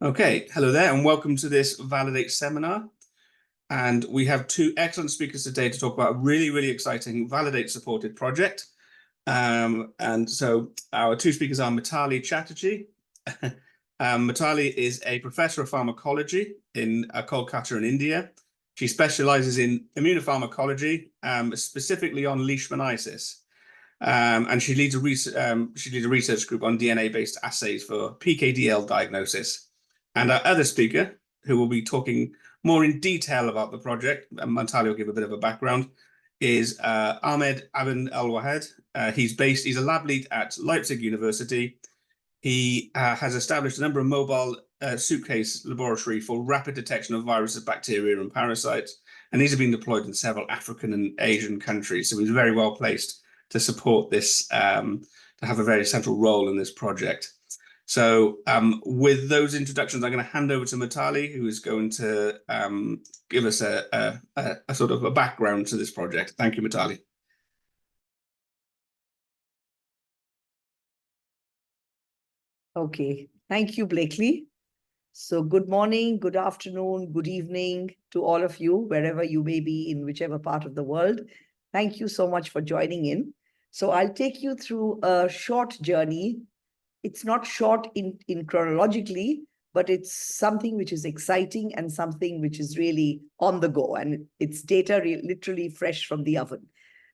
Okay, hello there and welcome to this Validate seminar. And we have two excellent speakers today to talk about a really exciting Validate supported project. And so our two speakers are Mitali Chatterjee. Mitali is a professor of pharmacology in Kolkata in India. She specializes in immunopharmacology, specifically on leishmaniasis. And she leads a research group on DNA-based assays for PKDL diagnosis. And our other speaker, who will be talking more in detail about the project, and Mitali will give a bit of a background, is Ahmed Aben El-Wahed. He's a lab lead at Leipzig University. He has established a number of mobile suitcase laboratory for rapid detection of viruses, bacteria, and parasites. And these have been deployed in several African and Asian countries. So he's very well placed to support this, to have a very central role in this project. So with those introductions, I'm going to hand over to Mitali, who is going to give us a sort of a background to this project. Thank you, Mitali. Okay, thank you, Blakely. So good morning, good afternoon, good evening to all of you, wherever you may be in whichever part of the world. Thank you so much for joining in. So I'll take you through a short journey. It's not short in chronologically, but it's something which is exciting and something which is really on the go, and it's data literally fresh from the oven.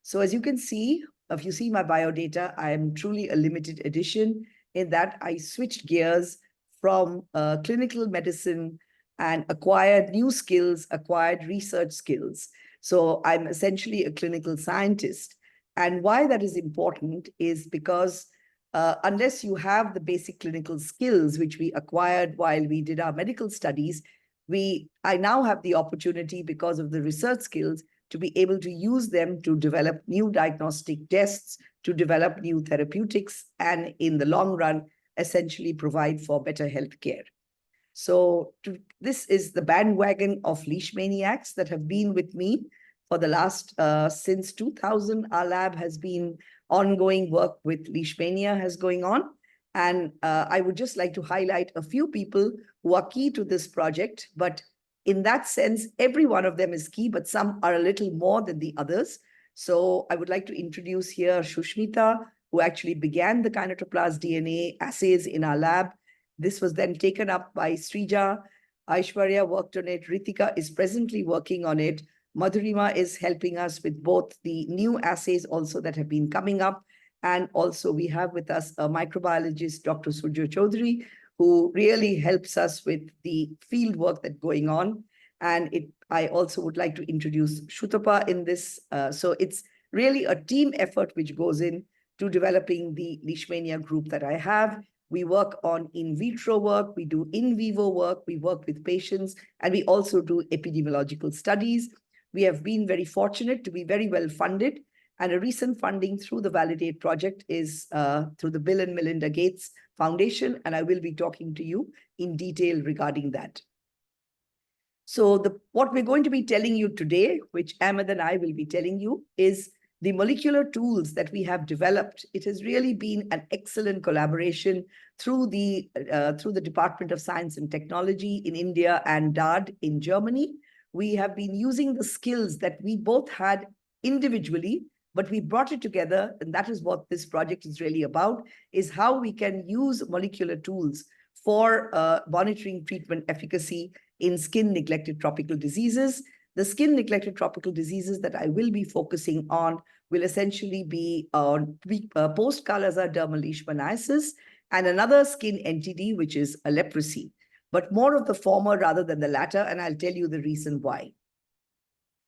So as you can see, if you see my biodata, I am truly a limited edition in that I switched gears from clinical medicine and acquired new skills, acquired research skills. So I'm essentially a clinical scientist. And why that is important is because unless you have the basic clinical skills, which we acquired while we did our medical studies, I now have the opportunity, because of the research skills, to be able to use them to develop new diagnostic tests, to develop new therapeutics, and in the long run, essentially provide for better healthcare. So this is the bandwagon of leishmaniacs that have been with me for the last, since 2000, our lab has been ongoing work with leishmania has going on. And I would just like to highlight a few people who are key to this project. But in that sense, every one of them is key, but some are a little more than the others. So I would like to introduce here Shushmita, who actually began the kinetoplast DNA assays in our lab. This was then taken up by Srija. Aishwarya worked on it. Ritika is presently working on it. Madhurima is helping us with both the new assays also that have been coming up. And also we have with us a microbiologist, Dr. Surjo Chaudhary, who really helps us with the field work that's going on. And I also would like to introduce Shutapa in this. So it's really a team effort which goes in to developing the leishmania group that I have. We work on in vitro work, we do in vivo work, we work with patients, and we also do epidemiological studies. We have been very fortunate to be very well funded, and a recent funding through the Validate project is through the Bill and Melinda Gates Foundation, and I will be talking to you in detail regarding that. So what we're going to be telling you today, which Ahmed and I will be telling you, is the molecular tools that we have developed. It has really been an excellent collaboration through the Department of Science and Technology in India and DAAD in Germany. We have been using the skills that we both had individually, but we brought it together, and that is what this project is really about, is how we can use molecular tools for monitoring treatment efficacy in skin-neglected tropical diseases. The skin-neglected tropical diseases that I will be focusing on will essentially be post-kala-azar dermal leishmaniasis and another skin NTD, which is a leprosy, but more of the former rather than the latter, and I'll tell you the reason why.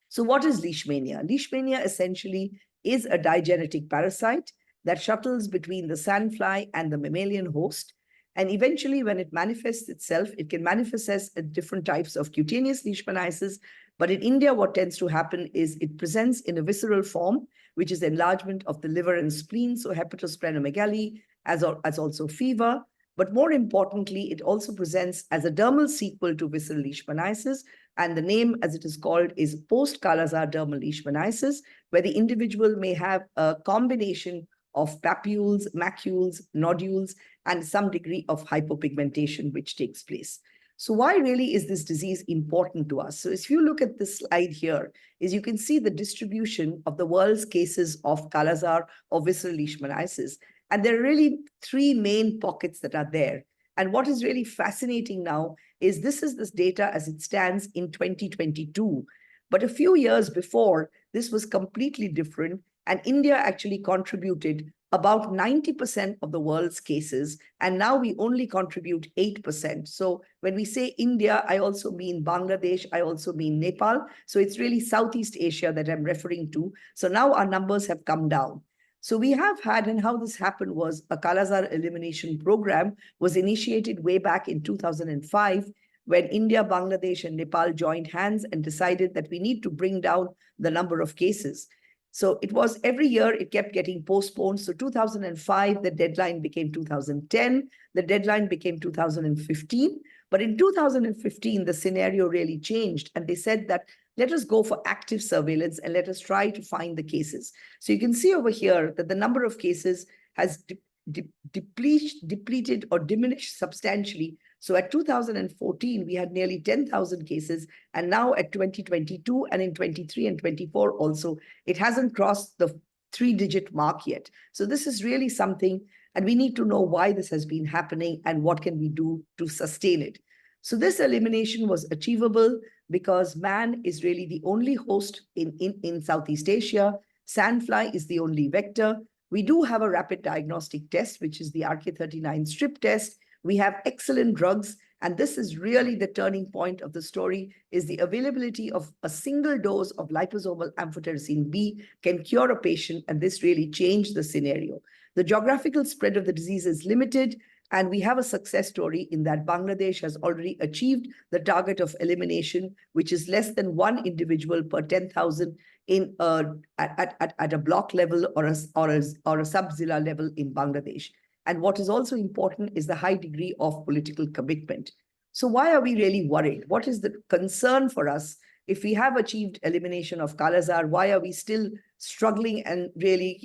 So what is leishmania? Leishmania essentially is a digenetic parasite that shuttles between the sandfly and the mammalian host. And eventually, when it manifests itself, it can manifest as different types of cutaneous leishmaniasis. But in India, what tends to happen is it presents in a visceral form, which is enlargement of the liver and spleen, so hepatosplenomegaly, as also fever. But more importantly, it also presents as a dermal sequel to visceral leishmaniasis. And the name, as it is called, is post-kala-azar dermal leishmaniasis, where the individual may have a combination of papules, macules, nodules, and some degree of hypopigmentation which takes place. So why really is this disease important to us? So if you look at this slide here, is you can see the distribution of the world's cases of kala-azar or visceral leishmaniasis. And there are really three main pockets that are there. And what is really fascinating now is this data as it stands in 2022. But a few years before, this was completely different. And India actually contributed about 90% of the world's cases, and now we only contribute 8%. So when we say India, I also mean Bangladesh, I also mean Nepal. So it's really Southeast Asia that I'm referring to. So now our numbers have come down. So we have had, and how this happened was a Kala-azar elimination program was initiated way back in 2005, when India, Bangladesh, and Nepal joined hands and decided that we need to bring down the number of cases. So it was every year, it kept getting postponed. So 2005, the deadline became 2010, the deadline became 2015. But in 2015, the scenario really changed. And they said that, let us go for active surveillance and let us try to find the cases. So you can see over here that the number of cases has depleted or diminished substantially. So at 2014, we had nearly 10,000 cases. And now at 2022 and in 23 and 24 also, it hasn't crossed the 3-digit mark yet. So this is really something, and we need to know why this has been happening and what can we do to sustain it. So this elimination was achievable because man is really the only host in Southeast Asia. Sandfly is the only vector. We do have a rapid diagnostic test, which is the RK39 strip test. We have excellent drugs, and this is really the turning point of the story, is the availability of a single dose of liposomal amphotericin B can cure a patient, and this really changed the scenario. The geographical spread of the disease is limited, and we have a success story in that Bangladesh has already achieved the target of elimination, which is less than 1 individual per 10,000 at a block level or a sub-zilla level in Bangladesh. And what is also important is the high degree of political commitment. So why are we really worried? What is the concern for us? If we have achieved elimination of Kala-azar, why are we still struggling and really,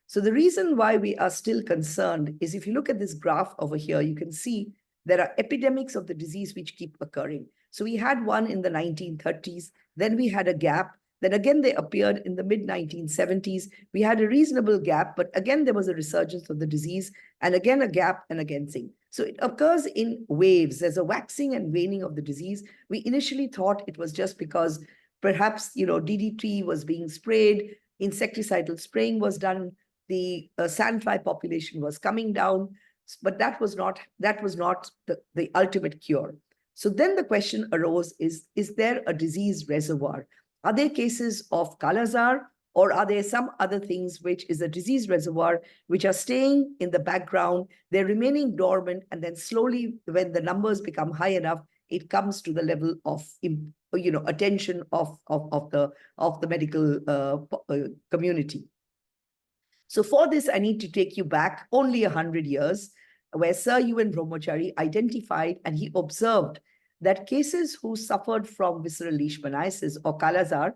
So the reason why we are still concerned is if you look at this graph over here, you can see there are epidemics of the disease which keep occurring. So we had one in the 1930s, then we had a gap. Then again, they appeared in the mid-1970s. We had a reasonable gap, but again, there was a resurgence of the disease, and again, a gap, and again, thing. So it occurs in waves. There's a waxing and waning of the disease. We initially thought it was just because perhaps, DDT was being sprayed, insecticidal spraying was done, the sandfly population was coming down, but that was not the ultimate cure. So then the question arose, is there a disease reservoir? Are there cases of Kala-azar, or are there some other things which is a disease reservoir, which are staying in the background, they're remaining dormant, and then slowly, when the numbers become high enough, it comes to the level of, attention of the medical community. So for this, I need to take you back only 100 years, where Sir UN Brahmachari identified and he observed that cases who suffered from visceral leishmaniasis or Kala-azar,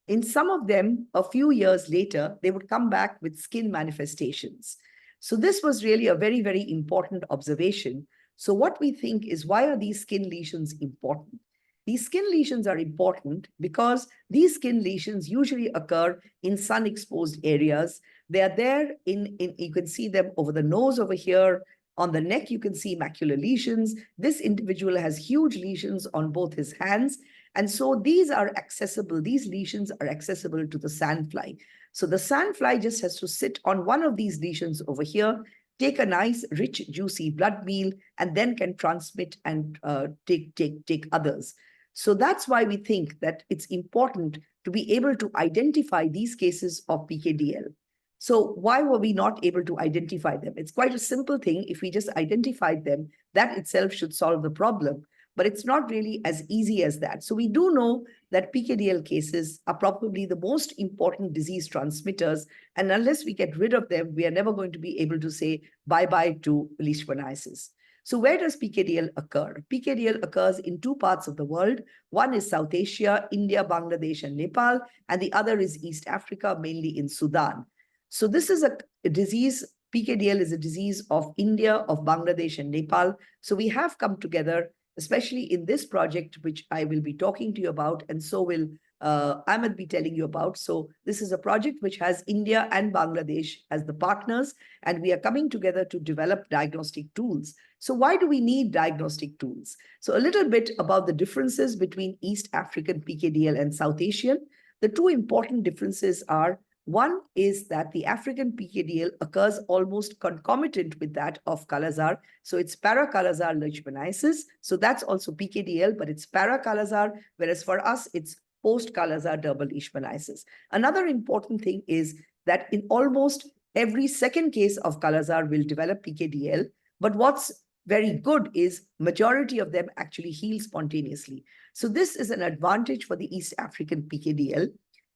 in some of them, a few years later, they would come back with skin manifestations. So this was really a very, very important observation. So what we think is, why are these skin lesions important? These skin lesions are important because these skin lesions usually occur in sun-exposed areas. They are there you can see them over the nose over here. On the neck, you can see macular lesions. This individual has huge lesions on both his hands. And so these are accessible. These lesions are accessible to the sandfly. So the sandfly just has to sit on one of these lesions over here, take a nice, rich, juicy blood meal, and then can transmit and take others. So that's why we think that it's important to be able to identify these cases of PKDL. So why were we not able to identify them? It's quite a simple thing. If we just identified them, that itself should solve the problem. But it's not really as easy as that. So we do know that PKDL cases are probably the most important disease transmitters. And unless we get rid of them, we are never going to be able to say bye-bye to leishmaniasis. So where does PKDL occur? PKDL occurs in two parts of the world. One is South Asia, India, Bangladesh, and Nepal. And the other is East Africa, mainly in Sudan. So this is a disease PKDL is a disease of India, of Bangladesh and Nepal. So we have come together, especially in this project, which I will be talking to you about, and so will Ahmed be telling you about. So this is a project which has India and Bangladesh as the partners, and we are coming together to develop diagnostic tools. So why do we need diagnostic tools? So a little bit about the differences between East African PKDL and South Asian. The two important differences are, one is that the African PKDL occurs almost concomitant with that of Kala-azar. So it's para-kala-azar leishmaniasis. So that's also PKDL, but it's para-kala-azar, whereas for us, it's post-kala-azar dermal leishmaniasis. Another important thing is that in almost every second case of Kala-azar will develop PKDL, but what's very good is majority of them actually heal spontaneously. So this is an advantage for the East African PKDL.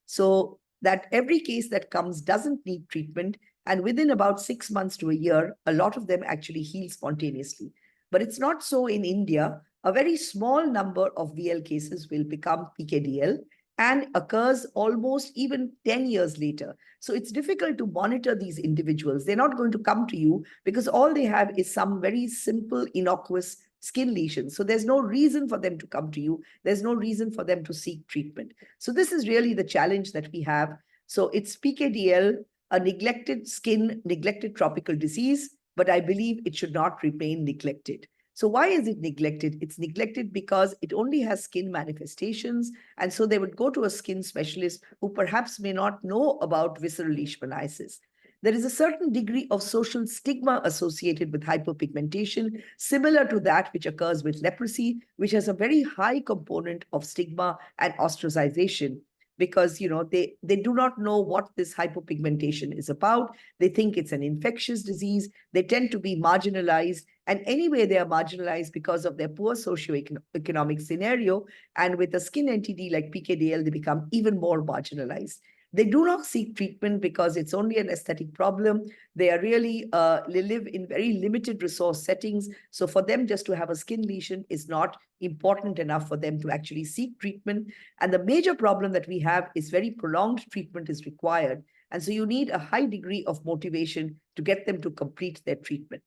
So that every case that comes doesn't need treatment, and within about 6 months to a year, a lot of them actually heal spontaneously. But it's not so in India. A very small number of VL cases will become PKDL and occurs almost even 10 years later. So it's difficult to monitor these individuals. They're not going to come to you because all they have is some very simple, innocuous skin lesions. So there's no reason for them to come to you. There's no reason for them to seek treatment. So this is really the challenge that we have. So it's PKDL, a neglected skin, neglected tropical disease, but I believe it should not remain neglected. So why is it neglected? It's neglected because it only has skin manifestations. And so they would go to a skin specialist who perhaps may not know about visceral leishmaniasis. There is a certain degree of social stigma associated with hyperpigmentation, similar to that which occurs with leprosy, which has a very high component of stigma and ostracization, because they do not know what this hypopigmentation is about. They think it's an infectious disease. They tend to be marginalized. And anyway, they are marginalized because of their poor socioeconomic scenario. And with a skin NTD like PKDL, they become even more marginalized. They do not seek treatment because it's only an aesthetic problem. They are really, they live in very limited resource settings. So for them just to have a skin lesion is not important enough for them to actually seek treatment. And the major problem that we have is very prolonged treatment is required. And so you need a high degree of motivation to get them to complete their treatment.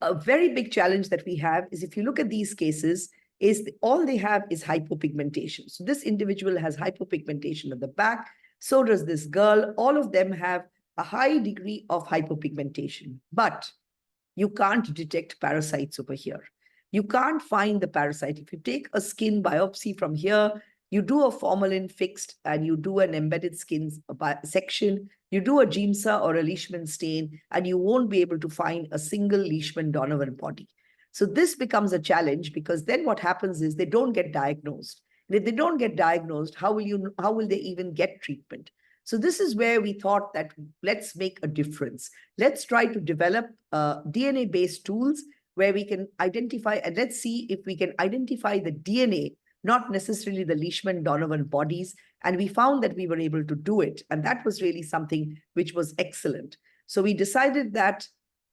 A very big challenge that we have is if you look at these cases, is all they have is hypopigmentation. So this individual has hypopigmentation at the back. So does this girl. All of them have a high degree of hypopigmentation, but you can't detect parasites over here. You can't find the parasite. If you take a skin biopsy from here, you do a formalin fixed and you do an embedded skin section, you do a GIMSA or a Leishman stain, and you won't be able to find a single Leishman-Donovan body. So this becomes a challenge because then what happens is they don't get diagnosed. And if they don't get diagnosed, how will they even get treatment? So this is where we thought that let's make a difference. Let's try to develop DNA-based tools where we can identify, and let's see if we can identify the DNA, not necessarily the Leishman-Donovan bodies. And we found that we were able to do it. And that was really something which was excellent. So we decided that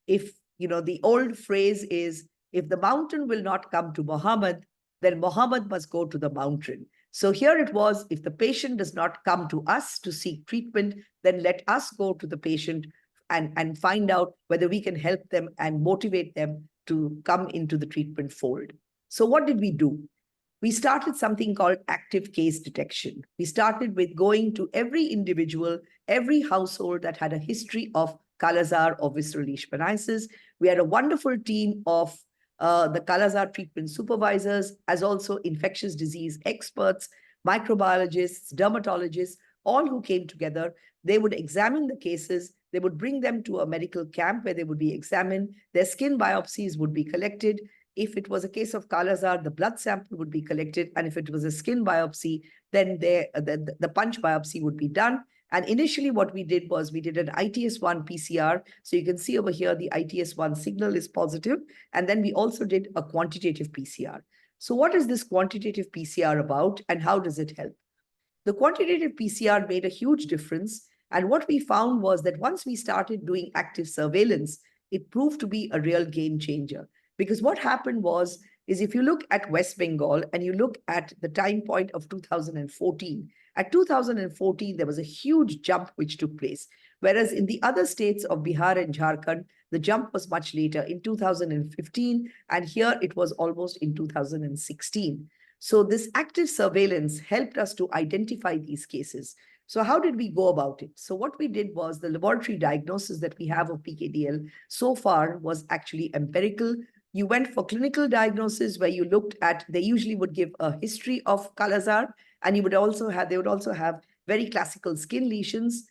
if, the old phrase is, if the mountain will not come to Muhammad, then Muhammad must go to the mountain. So here it was, if the patient does not come to us to seek treatment, then let us go to the patient and find out whether we can help them and motivate them to come into the treatment fold. So what did we do? We started something called active case detection. We started with going to every individual, every household that had a history of Kala-azar or visceral leishmaniasis. We had a wonderful team of the Kala-azar treatment supervisors, as also infectious disease experts, microbiologists, dermatologists, all who came together. They would examine the cases. They would bring them to a medical camp where they would be examined. Their skin biopsies would be collected. If it was a case of Kala-azar, the blood sample would be collected. And if it was a skin biopsy, then the punch biopsy would be done. And initially what we did was we did an ITS1 PCR. So you can see over here, the ITS1 signal is positive. And then we also did a quantitative PCR. So what is this quantitative PCR about and how does it help? The quantitative PCR made a huge difference. And what we found was that once we started doing active surveillance, it proved to be a real game changer. Because what happened was, is if you look at West Bengal and you look at the time point of 2014, at 2014, there was a huge jump which took place. Whereas in the other states of Bihar and Jharkhand, the jump was much later in 2015, and here it was almost in 2016. So this active surveillance helped us to identify these cases. So how did we go about it? So what we did was the laboratory diagnosis that we have of PKDL so far was actually empirical. You went for clinical diagnosis where you looked at, they usually would give a history of Kala-azar, and they would also have very classical skin lesions,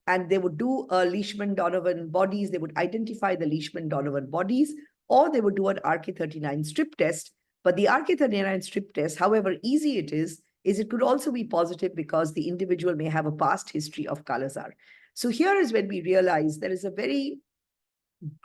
and they would do a Leishman-Donovan bodies. They would identify the Leishman-Donovan bodies, or they would do an RK39 strip test. But the RK39 strip test, however easy it is it could also be positive because the individual may have a past history of Kala-azar. So here is when we realize there is a very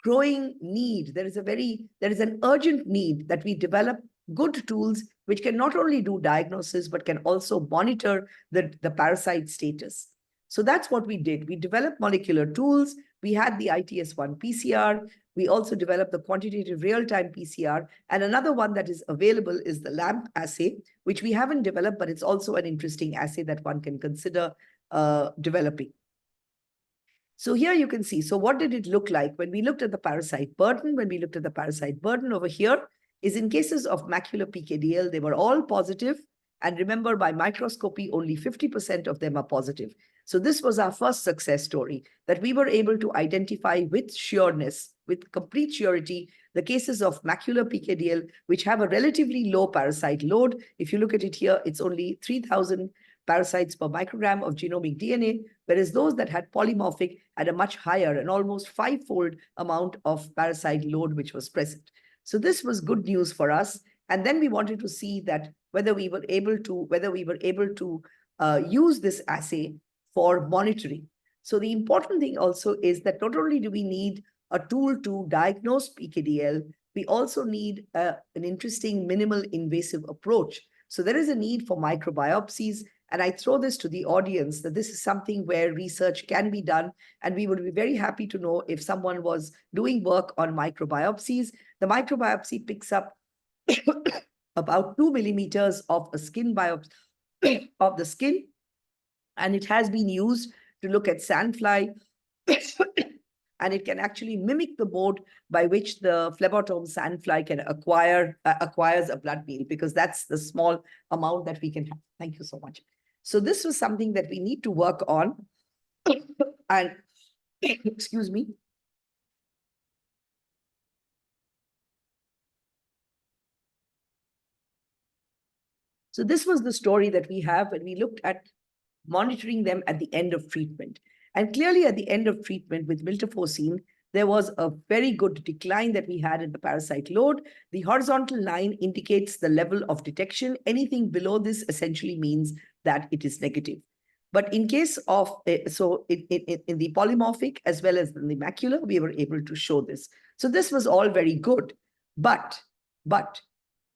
growing need. There is an urgent need that we develop good tools which can not only do diagnosis, but can also monitor the parasite status. So that's what we did. We developed molecular tools. We had the ITS-1 PCR. We also developed the quantitative real-time PCR. And another one that is available is the LAMP assay, which we haven't developed, but it's also an interesting assay that one can consider developing. So here you can see, so what did it look like when we looked at the parasite burden? When we looked at the parasite burden over here is in cases of macular PKDL, they were all positive. And remember, by microscopy, only 50% of them are positive. So this was our first success story, that we were able to identify with sureness, with complete surety, the cases of macular PKDL, which have a relatively low parasite load. If you look at it here, it's only 3,000 parasites per microgram of genomic DNA, whereas those that had polymorphic had a much higher and almost 5-fold amount of parasite load which was present. So this was good news for us. And then we wanted to see that whether we were able to use this assay for monitoring. So the important thing also is that not only do we need a tool to diagnose PKDL, we also need an interesting minimal invasive approach. So there is a need for microbiopsies. And I throw this to the audience that this is something where research can be done. And we would be very happy to know if someone was doing work on microbiopsies. The microbiopsy picks up about 2 millimeters of a skin biopsy of the skin. And it has been used to look at sandfly. And it can actually mimic the mode by which the phlebotom sandfly can acquires a blood meal, because that's the small amount that we can have. Thank you so much. So this was something that we need to work on. And excuse me. So this was the story that we have when we looked at monitoring them at the end of treatment. And clearly at the end of treatment with miltefosine, there was a very good decline that we had in the parasite load. The horizontal line indicates the level of detection. Anything below this essentially means that it is negative. But in case of, in the polymorphic as well as in the macular, we were able to show this. So this was all very good. But what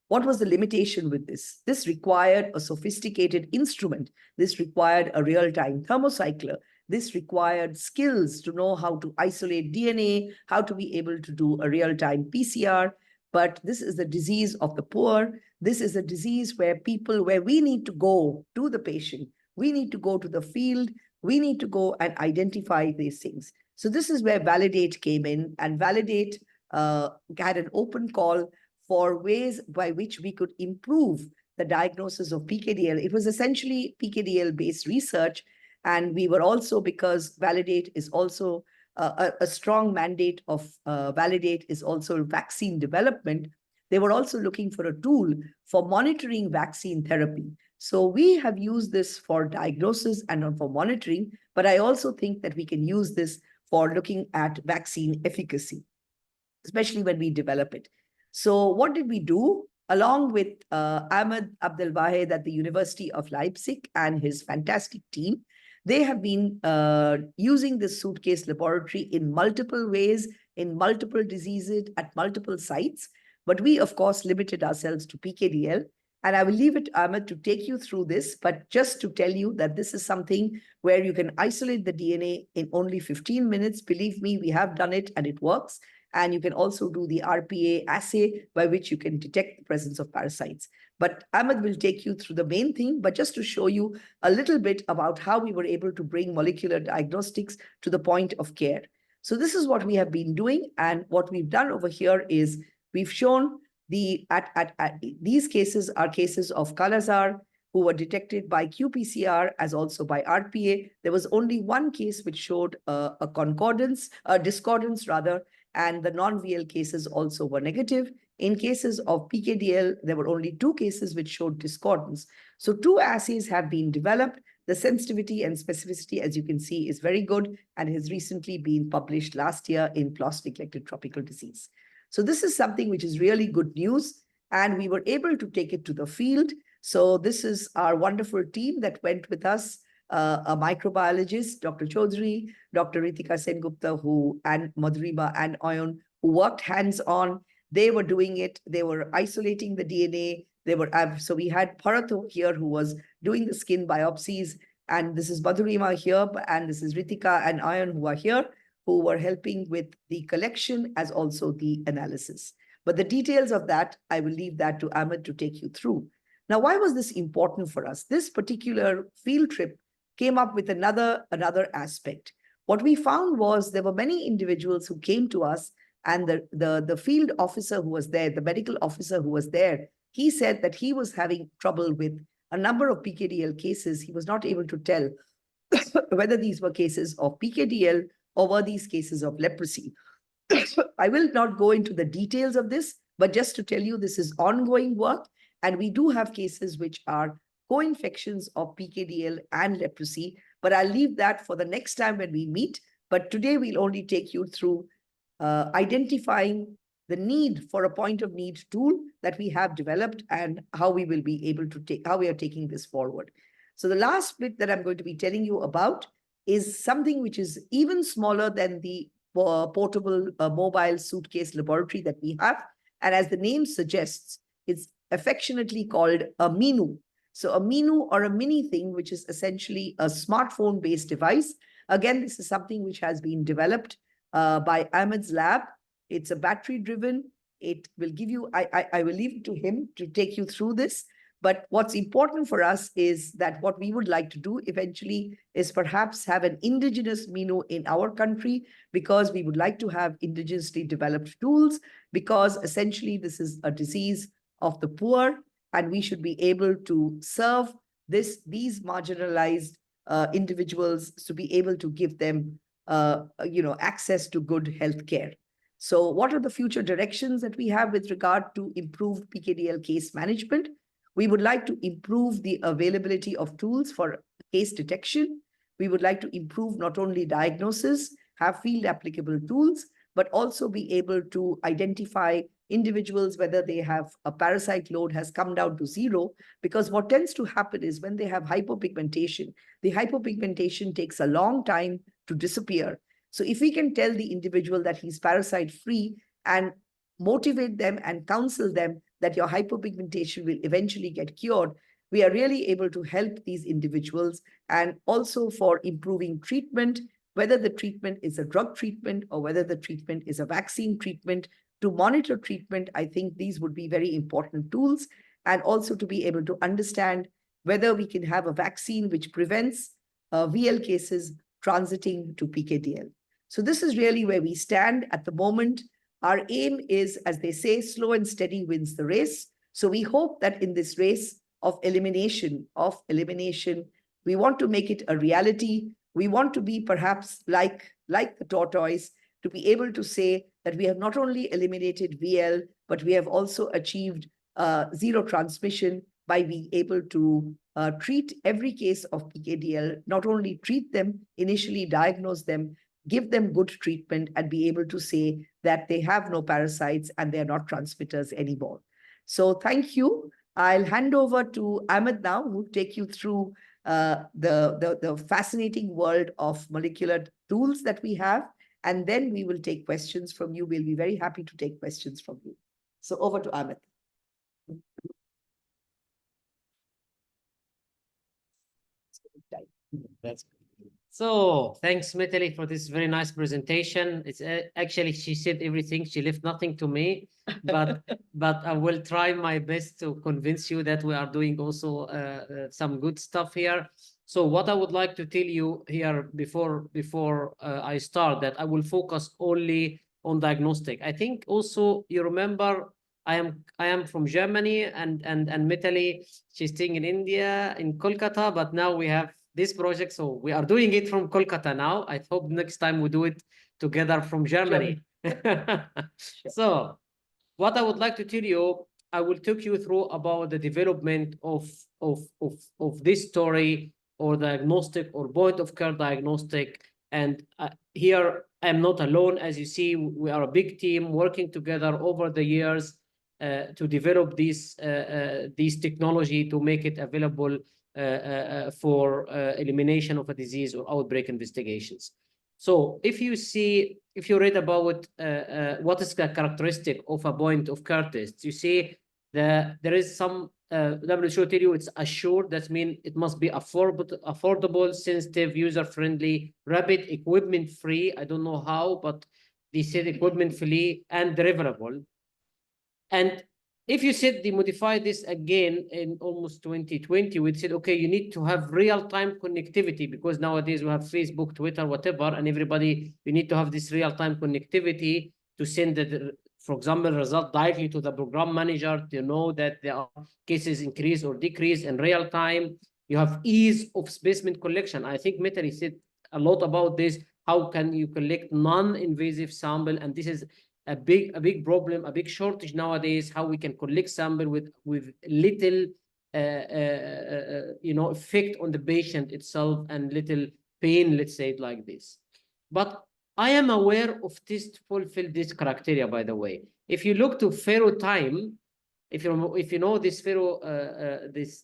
was the limitation with this? This required a sophisticated instrument. This required a real-time thermocycler. This required skills to know how to isolate DNA, how to be able to do a real-time PCR. But this is the disease of the poor. This is a disease where we need to go to the patient. We need to go to the field. We need to go and identify these things. So this is where Validate came in, and Validate had an open call for ways by which we could improve the diagnosis of PKDL. It was essentially PKDL-based research. And we were also, because Validate is also a strong mandate of Validate is also vaccine development, they were also looking for a tool for monitoring vaccine therapy. So we have used this for diagnosis and for monitoring, but I also think that we can use this for looking at vaccine efficacy, especially when we develop it. So what did we do? Along with Ahmed Abdelwahed at the University of Leipzig and his fantastic team, they have been using this suitcase laboratory in multiple ways, in multiple diseases, at multiple sites. But we, of course, limited ourselves to PKDL. And I will leave it, Ahmed, to take you through this, but just to tell you that this is something where you can isolate the DNA in only 15 minutes. Believe me, we have done it and it works. And you can also do the RPA assay by which you can detect the presence of parasites. But Ahmed will take you through the main thing, but just to show you a little bit about how we were able to bring molecular diagnostics to the point of care. So this is what we have been doing. And what we've done over here is we've shown these cases are cases of Kala-azar who were detected by qPCR as also by RPA. There was only one case which showed a discordance rather, and the non-VL cases also were negative. In cases of PKDL, there were only 2 cases which showed discordance. So 2 assays have been developed. The sensitivity and specificity, as you can see, is very good and has recently been published last year in PLOS Neglected Tropical Disease. So this is something which is really good news, and we were able to take it to the field. So this is our wonderful team that went with us, a microbiologist, Dr. Chaudhary, Dr. Ritika Sengupta, and Madhurima and Ayon, who worked hands-on. They were doing it. They were isolating the DNA. So we had Bharat here who was doing the skin biopsies, and this is Madhurima here, and this is Ritika and Ayon who are here, who were helping with the collection as also the analysis. But the details of that, I will leave that to Ahmed to take you through. Now, why was this important for us? This particular field trip came up with another aspect. What we found was there were many individuals who came to us, and the field officer who was there, the medical officer who was there, he said that he was having trouble with a number of PKDL cases. He was not able to tell whether these were cases of PKDL or were these cases of leprosy. I will not go into the details of this, but just to tell you, this is ongoing work, and we do have cases which are co-infections of PKDL and leprosy, but I'll leave that for the next time when we meet. But today we'll only take you through identifying the need for a point of need tool that we have developed and how we will be able to how we are taking this forward. So the last bit that I'm going to be telling you about is something which is even smaller than the portable mobile suitcase laboratory that we have. And as the name suggests, it's affectionately called a Minu. So a Minu, or a mini thing, which is essentially a smartphone-based device. Again, this is something which has been developed by Ahmed's lab. It's a battery-driven. It will give you, I will leave it to him to take you through this. But what's important for us is that what we would like to do eventually is perhaps have an indigenous Minu in our country, because we would like to have indigenously developed tools, because essentially this is a disease of the poor, and we should be able to serve these marginalized individuals to be able to give them access to good health care. So what are the future directions that we have with regard to improved PKDL case management? We would like to improve the availability of tools for case detection. We would like to improve not only diagnosis, have field applicable tools, but also be able to identify individuals whether they have a parasite load has come down to 0, because what tends to happen is when they have hypopigmentation, the hypopigmentation takes a long time to disappear. So if we can tell the individual that he's parasite free and motivate them and counsel them that your hypopigmentation will eventually get cured, we are really able to help these individuals. And also for improving treatment, whether the treatment is a drug treatment or whether the treatment is a vaccine treatment, to monitor treatment, I think these would be very important tools. And also to be able to understand whether we can have a vaccine which prevents VL cases transiting to PKDL. So this is really where we stand at the moment. Our aim is, as they say, slow and steady wins the race. So we hope that in this race of elimination, we want to make it a reality. We want to be perhaps like the tortoise, to be able to say that we have not only eliminated VL, but we have also achieved zero transmission by being able to treat every case of PKDL, not only treat them, initially diagnose them, give them good treatment, and be able to say that they have no parasites and they're not transmitters anymore. So thank you. I'll hand over to Ahmed now, who will take you through the fascinating world of molecular tools that we have. And then we will take questions from you. We'll be very happy to take questions from you. So over to Ahmed. That's So thanks, Mitali, for this very nice presentation. It's actually, she said everything. She left nothing to me, but I will try my best to convince you that we are doing also some good stuff here. So what I would like to tell you here before I start, that I will focus only on diagnostic. I think also you remember I am from Germany, and Mitali, she's staying in India, in Kolkata, but now we have this project, so we are doing it from Kolkata now. I hope next time we do it together from Germany. So what I would like to tell you, I will talk you through about the development of this story, or diagnostic, or point of care diagnostic. And here I'm not alone. As you see, we are a big team working together over the years to develop this technology, to make it available for elimination of a disease or outbreak investigations. So if you read about what is the characteristic of a point of care test, you see there is some WHO tell you it's assured. That means it must be affordable, sensitive, user-friendly, rapid, equipment-free. I don't know how, but they said equipment-free and deliverable. And if you said they modify this again in almost 2020, we said, okay, you need to have real-time connectivity, because nowadays we have Facebook, Twitter, whatever, and everybody, we need to have this real-time connectivity to send the, for example, result directly to the program manager to know that there are cases increase or decrease in real time. You have ease of specimen collection. I think Mitali said a lot about this. How can you collect non-invasive sample? And this is a big problem, a big shortage nowadays, how we can collect sample with little effect on the patient itself and little pain, let's say it like this. But I am aware of this fulfill this criteria, by the way. If you look to Faro time, if you know this Faro, this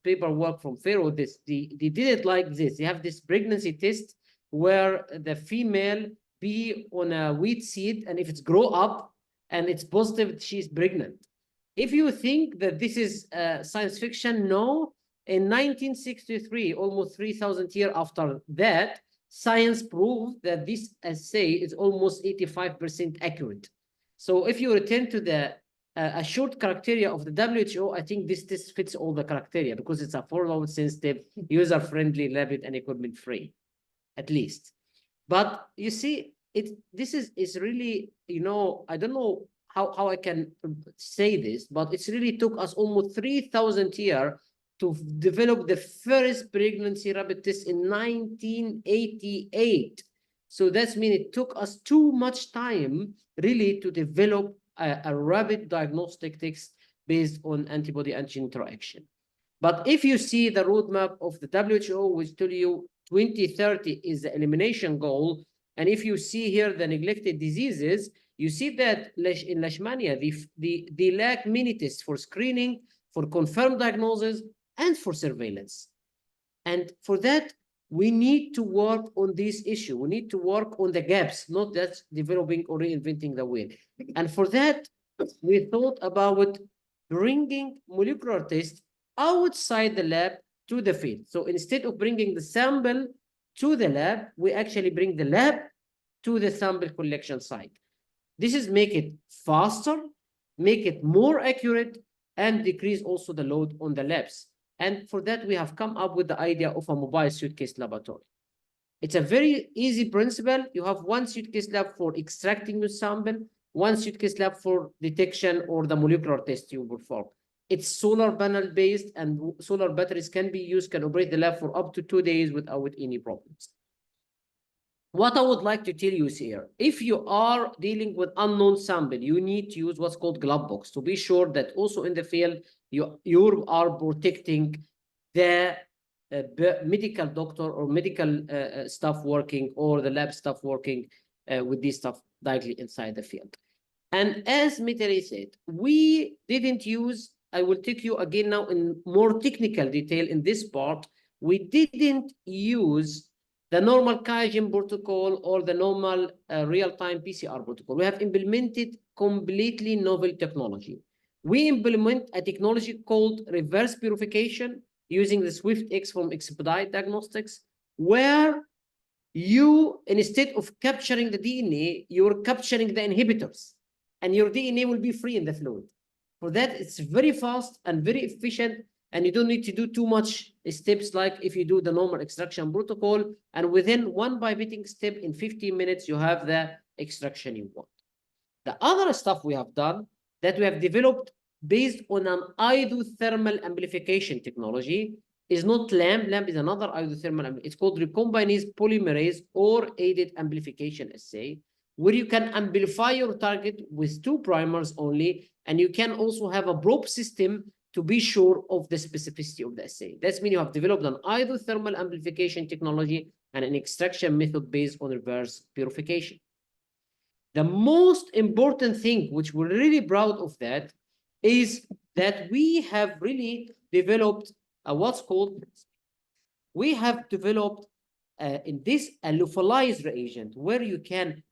paperwork from Faro, they did it like this. They have this pregnancy test where the female be on a wheat seed, and if it's grow up and it's positive, she's pregnant. If you think that this is science fiction, no. In 1963, almost 3,000 years after that, science proved that this assay is almost 85% accurate. So if you return to the assured criteria of the WHO, I think this fits all the criteria, because it's affordable, sensitive, user-friendly, rapid, and equipment-free, at least. But you see, this is really, I don't know how I can say this, but it's really took us almost 3,000 years to develop the first pregnancy rapid test in 1988. So that means it took us too much time really to develop a rapid diagnostic test based on antibody-antigen interaction. But if you see the roadmap of the WHO, which tell you 2030 is the elimination goal, and if you see here the neglected diseases, you see that in Leishmania, they lack many tests for screening, for confirmed diagnosis, and for surveillance. And for that, we need to work on this issue. We need to work on the gaps, not just developing or reinventing the wheel. And for that, we thought about bringing molecular tests outside the lab to the field. So instead of bringing the sample to the lab, we actually bring the lab to the sample collection site. This is make it faster, make it more accurate, and decrease also the load on the labs. And for that, we have come up with the idea of a mobile suitcase laboratory. It's a very easy principle. You have one suitcase lab for extracting your sample, one suitcase lab for detection or the molecular test you perform. It's solar panel based, and solar batteries can be used, can operate the lab for up to 2 days without any problems. What I would like to tell you is here, if you are dealing with unknown sample, you need to use what's called glove box to be sure that also in the field, you are protecting the medical doctor or medical staff working, or the lab staff working with this stuff directly inside the field. And as Mitali said, we didn't use, I will take you again now in more technical detail in this part, we didn't use the normal QIAGEN protocol or the normal real-time PCR protocol. We have implemented completely novel technology. We implement a technology called reverse purification using the SwiftX from Expedite Diagnostics. where you, instead of capturing the DNA, you're capturing the inhibitors, and your DNA will be free in the fluid. For that, it's very fast and very efficient, and you don't need to do too much steps like if you do the normal extraction protocol, and within one pipetting step in 15 minutes, you have the extraction you want. The other stuff we have done that we have developed based on an isothermal amplification technology is not LAMP. LAMP is another isothermal. It's called recombinase polymerase or aided amplification assay, where you can amplify your target with 2 primers only, and you can also have a probe system to be sure of the specificity of the assay. That means you have developed an isothermal amplification technology and an extraction method based on reverse purification. The most important thing, which we're really proud of that, is that we have really developed what's called, we have developed in this a lyophilized reagent, where you can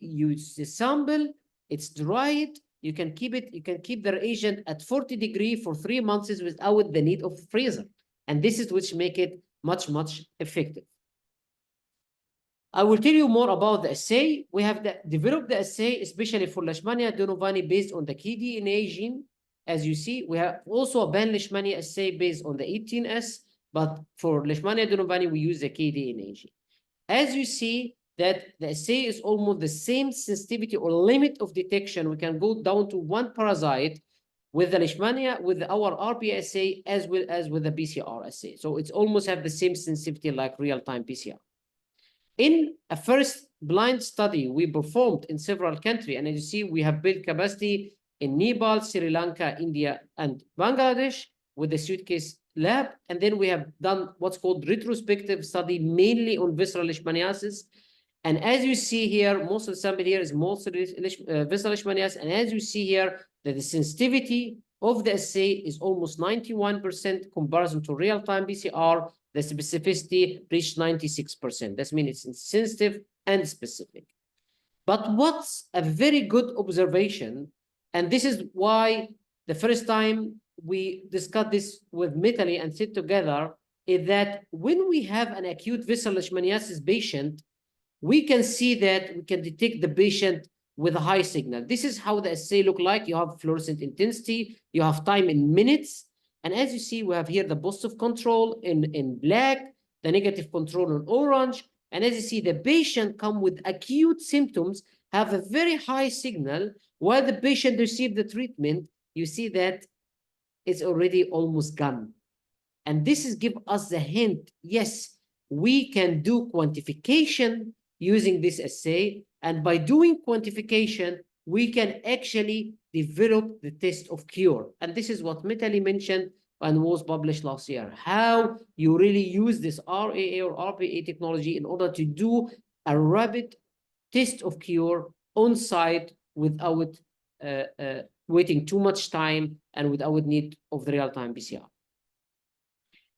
use the sample, it's dried, you can keep the reagent at 40 degrees for 3 months without the need of freezer. And this is which make it much, much effective. I will tell you more about the assay. We have developed the assay, especially for Leishmania donovani, based on the KDNA gene. As you see, we have also a pan-Leishmania assay based on the 18S, but for Leishmania donovani, we use the KDNA gene. As you see, that the assay is almost the same sensitivity or limit of detection. We can go down to 1 parasite with the Leishmania, with our RP assay, as well as with the PCR assay. So it's almost have the same sensitivity like real-time PCR. In a first blind study we performed in several countries, and as you see, we have built capacity in Nepal, Sri Lanka, India, and Bangladesh with the suitcase lab. And then we have done what's called retrospective study, mainly on visceral leishmaniasis. And as you see here, most of the sample here is mostly visceral leishmaniasis. And as you see here, that the sensitivity of the assay is almost 91% comparison to real-time PCR. The specificity reached 96%. That means it's sensitive and specific. But what's a very good observation, and this is why the first time we discussed this with Mitali and sit together, is that when we have an acute visceral leishmaniasis patient, we can see that we can detect the patient with a high signal. This is how the assay look like. You have fluorescent intensity, you have time in minutes. And as you see, we have here the positive control in black, the negative control in orange. And as you see, the patient come with acute symptoms, have a very high signal. While the patient received the treatment, you see that it's already almost gone. And this is give us the hint, yes, we can do quantification using this assay. And by doing quantification, we can actually develop the test of cure. And this is what Mitali mentioned and was published last year, how you really use this RAA or RPA technology in order to do a rapid test of cure on site without waiting too much time and without need of the real-time PCR.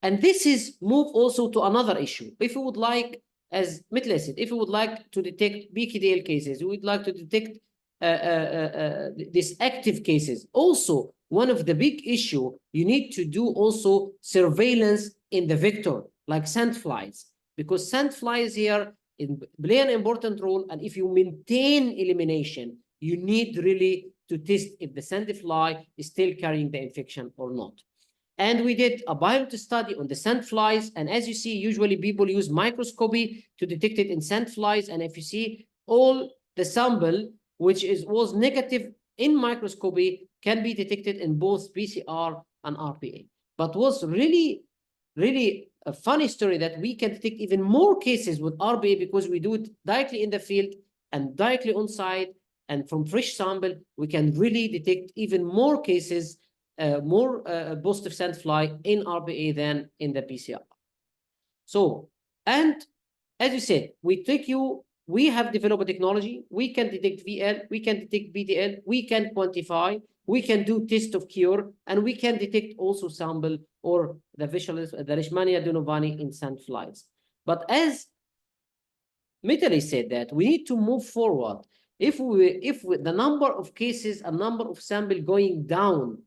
And this is move also to another issue. If you would like, as Mitali said, if you would like to detect PKDL cases, you would like to detect these active cases. Also, one of the big issue, you need to do also surveillance in the vector, like sandflies, because sandflies here play an important role. And if you maintain elimination, you need really to test if the sandfly is still carrying the infection or not. And we did a pilot study on the sandflies. And as you see, usually people use microscopy to detect it in sandflies. And if you see all the sample, which was negative in microscopy, can be detected in both PCR and RPA. But what's really, really a funny story that we can detect even more cases with RPA because we do it directly in the field and directly on site, and from fresh sample, we can really detect even more cases, more positive sandfly in RPA than in the PCR. So, and as you said, we have developed a technology. We can detect VL, we can detect PDL, we can quantify, we can do test of cure, and we can detect also sample or the Leishmania donovani in sandflies. But as Mitali said, that we need to move forward. If the number of cases and number of sample going down,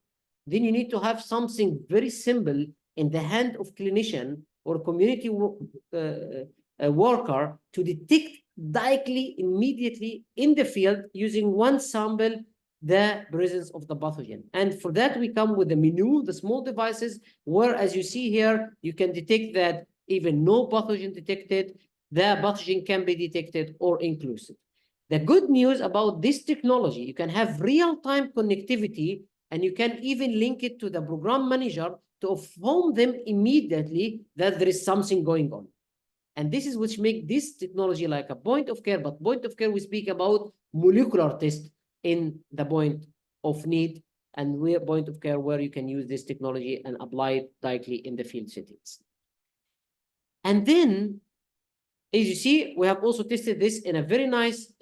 then you need to have something very simple in the hand of clinician or community worker to detect directly, immediately in the field using one sample, the presence of the pathogen. And for that, we come with the menu, the small devices, where, as you see here, you can detect that even no pathogen detected, the pathogen can be detected or inclusive. The good news about this technology, you can have real-time connectivity, and you can even link it to the program manager to inform them immediately that there is something going on. And this is which make this technology like a point of care, but point of care, we speak about molecular test in the point of need, and where point of care where you can use this technology and apply it directly in the field settings. And then, as you see, we have also tested this in a very nice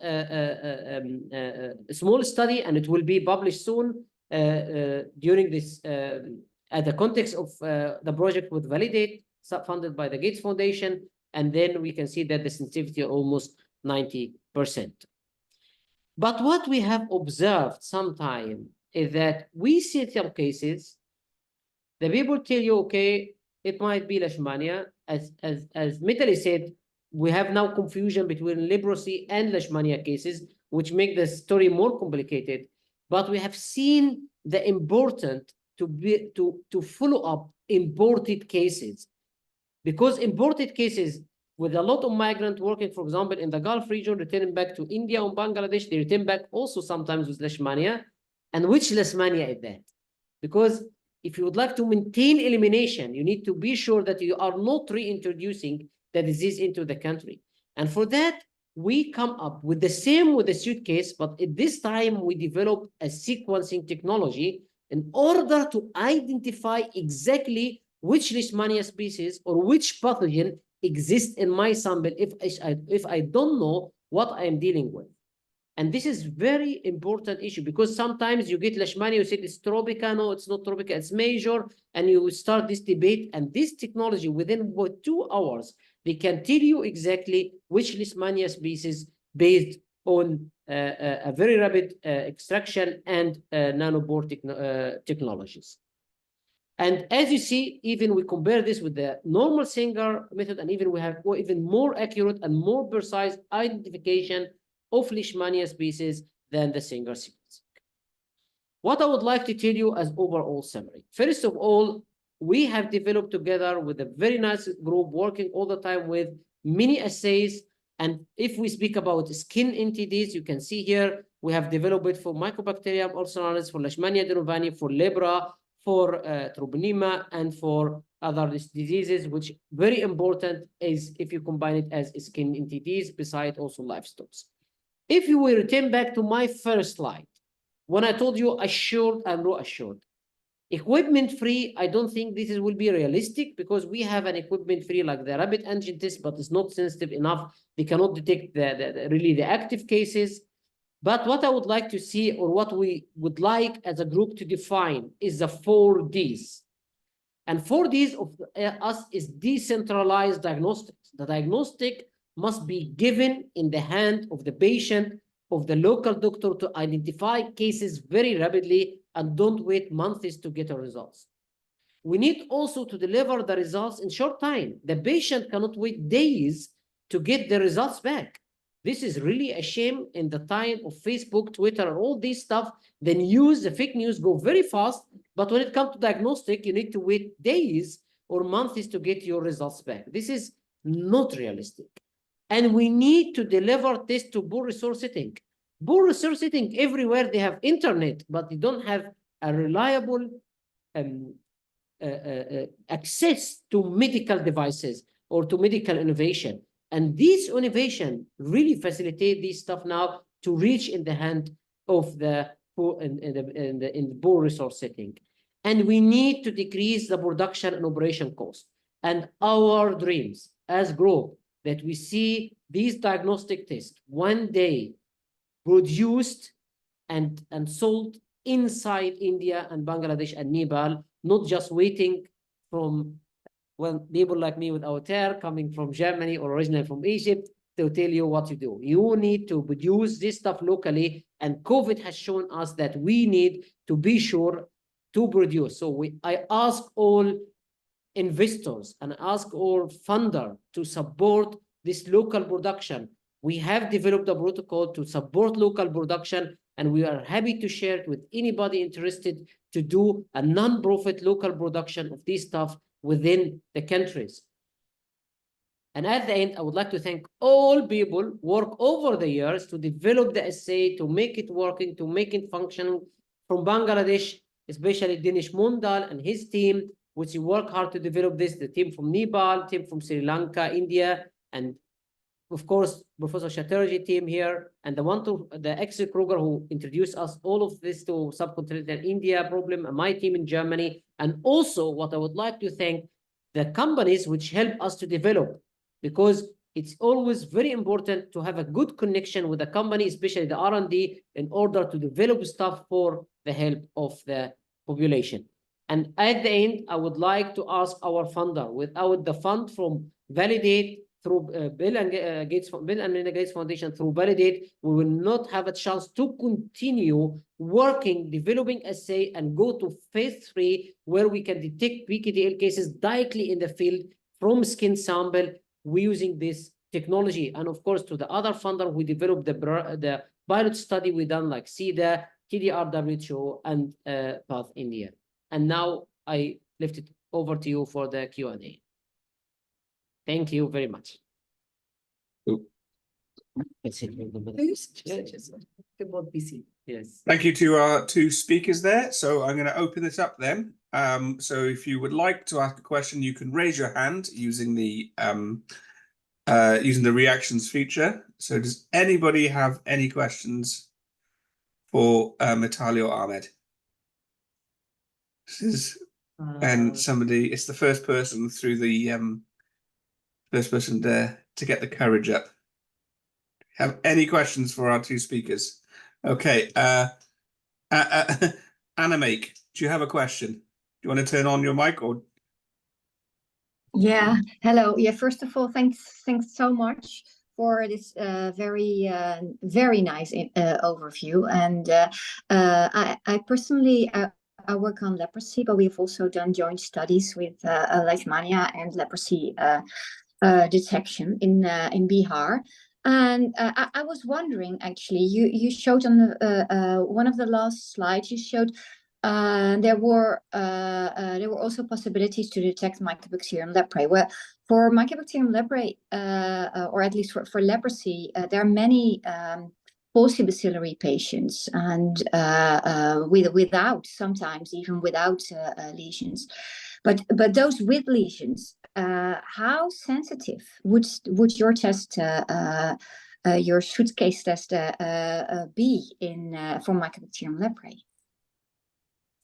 small study, and it will be published soon during this, at the context of the project with Validate, funded by the Gates Foundation. And then we can see that the sensitivity almost 90%. But what we have observed sometime is that we see some cases, the people tell you, okay, it might be leishmania. As Mitali said, we have now confusion between leprosy and leishmania cases, which make the story more complicated. But we have seen the important to follow up imported cases, because imported cases with a lot of migrants working, for example, in the Gulf region, returning back to India or Bangladesh, they return back also sometimes with leishmania. And which leishmania is that? Because if you would like to maintain elimination, you need to be sure that you are not reintroducing the disease into the country. And for that, we come up with the same with the suitcase, but at this time, we develop a sequencing technology in order to identify exactly which leishmania species or which pathogen exists in my sample if I don't know what I am dealing with. And this is very important issue, because sometimes you get leishmania, you say it's tropica, no, it's not tropica, it's major, and you start this debate. And this technology, within about 2 hours, they can tell you exactly which leishmania species based on a very rapid extraction and nanopore technologies. And as you see, even we compare this with the normal Sanger method, and even we have even more accurate and more precise identification of leishmania species than the Sanger sequence. What I would like to tell you as overall summary. First of all, we have developed together with a very nice group working all the time with many assays. And if we speak about Skin NTDs, you can see here, we have developed it for Mycobacterium ulceraris, for Leishmania denovani, for Lepra, for Treponema, and for other diseases, which very important is if you combine it as Skin NTDs, beside also livestock. If you will return back to my first slide, when I told you assured and raw assured, equipment free, I don't think this will be realistic, because we have an equipment free like the rapid antigen test, but it's not sensitive enough. They cannot detect really the active cases. But what I would like to see, or what we would like as a group to define, is the 4 Ds. And 4 Ds of us is decentralized diagnostics. The diagnostic must be given in the hand of the patient, of the local doctor, to identify cases very rapidly and don't wait months to get the results. We need also to deliver the results in short time. The patient cannot wait days to get the results back. This is really a shame in the time of Facebook, Twitter, and all this stuff. The news, the fake news go very fast, but when it comes to diagnostic, you need to wait days or months to get your results back. This is not realistic. And we need to deliver tests to poor resource setting. Poor resource setting, everywhere they have internet, but they don't have a reliable access to medical devices or to medical innovation. And this innovation really facilitate this stuff now to reach in the hand of the poor in the poor resource setting. And we need to decrease the production and operation cost. And our dreams as group that we see these diagnostic tests one day produced and sold inside India and Bangladesh and Nepal, not just waiting from, well, people like me with our hair coming from Germany or originally from Egypt to tell you what to do. You need to produce this stuff locally, and COVID has shown us that we need to be sure to produce. So I ask all investors and ask our funder to support this local production. We have developed a protocol to support local production, and we are happy to share it with anybody interested to do a non-profit local production of this stuff within the countries. And at the end, I would like to thank all people work over the years to develop the assay, to make it working, to make it functioning, from Bangladesh, especially Dinesh Mondal and his team, which work hard to develop this, the team from Nepal, team from Sri Lanka, India, and of course, Professor Chatterjee team here, and the Axel Kruger who introduced us all of this to subcontinental India problem, and my team in Germany. And also what I would like to thank the companies which help us to develop, because it's always very important to have a good connection with the company, especially the R&D, in order to develop stuff for the help of the population. And at the end, I would like to ask our funder, without the fund from Validate, through Bill and Melinda Gates Foundation, through Validate, we will not have a chance to continue working, developing assay, and go to phase 3, where we can detect PKDL cases directly in the field from skin sample using this technology. And of course, to the other funder, we developed the pilot study we done, like CEDA, TDR WHO, and Path India. And now I lift it over to you for the Q&A. Thank you very much. Yes. Thank you to our 2 speakers there. So I'm going to open this up then. So if you would like to ask a question, you can raise your hand using the reactions feature. So does anybody have any questions for Mitali or Ahmed? This is and somebody. It's the first person through the first person there to get the courage up. Have any questions for our 2 speakers? Okay. Animake, do you have a question? Do you want to turn on your mic or? Yeah, hello. Yeah, first of all, thanks so much for this very nice overview. And I personally I work on leprosy, but we've also done joint studies with leishmania and leprosy detection in Bihar. And I was wondering, actually, you showed on the one of the last slides, you showed there were also possibilities to detect Mycobacterium leprae. Well, for Mycobacterium leprae, or at least for leprosy, there are many paucibacillary patients, and without, sometimes even without lesions. But those with lesions, how sensitive would your test, your suitcase test, be for Mycobacterium leprae?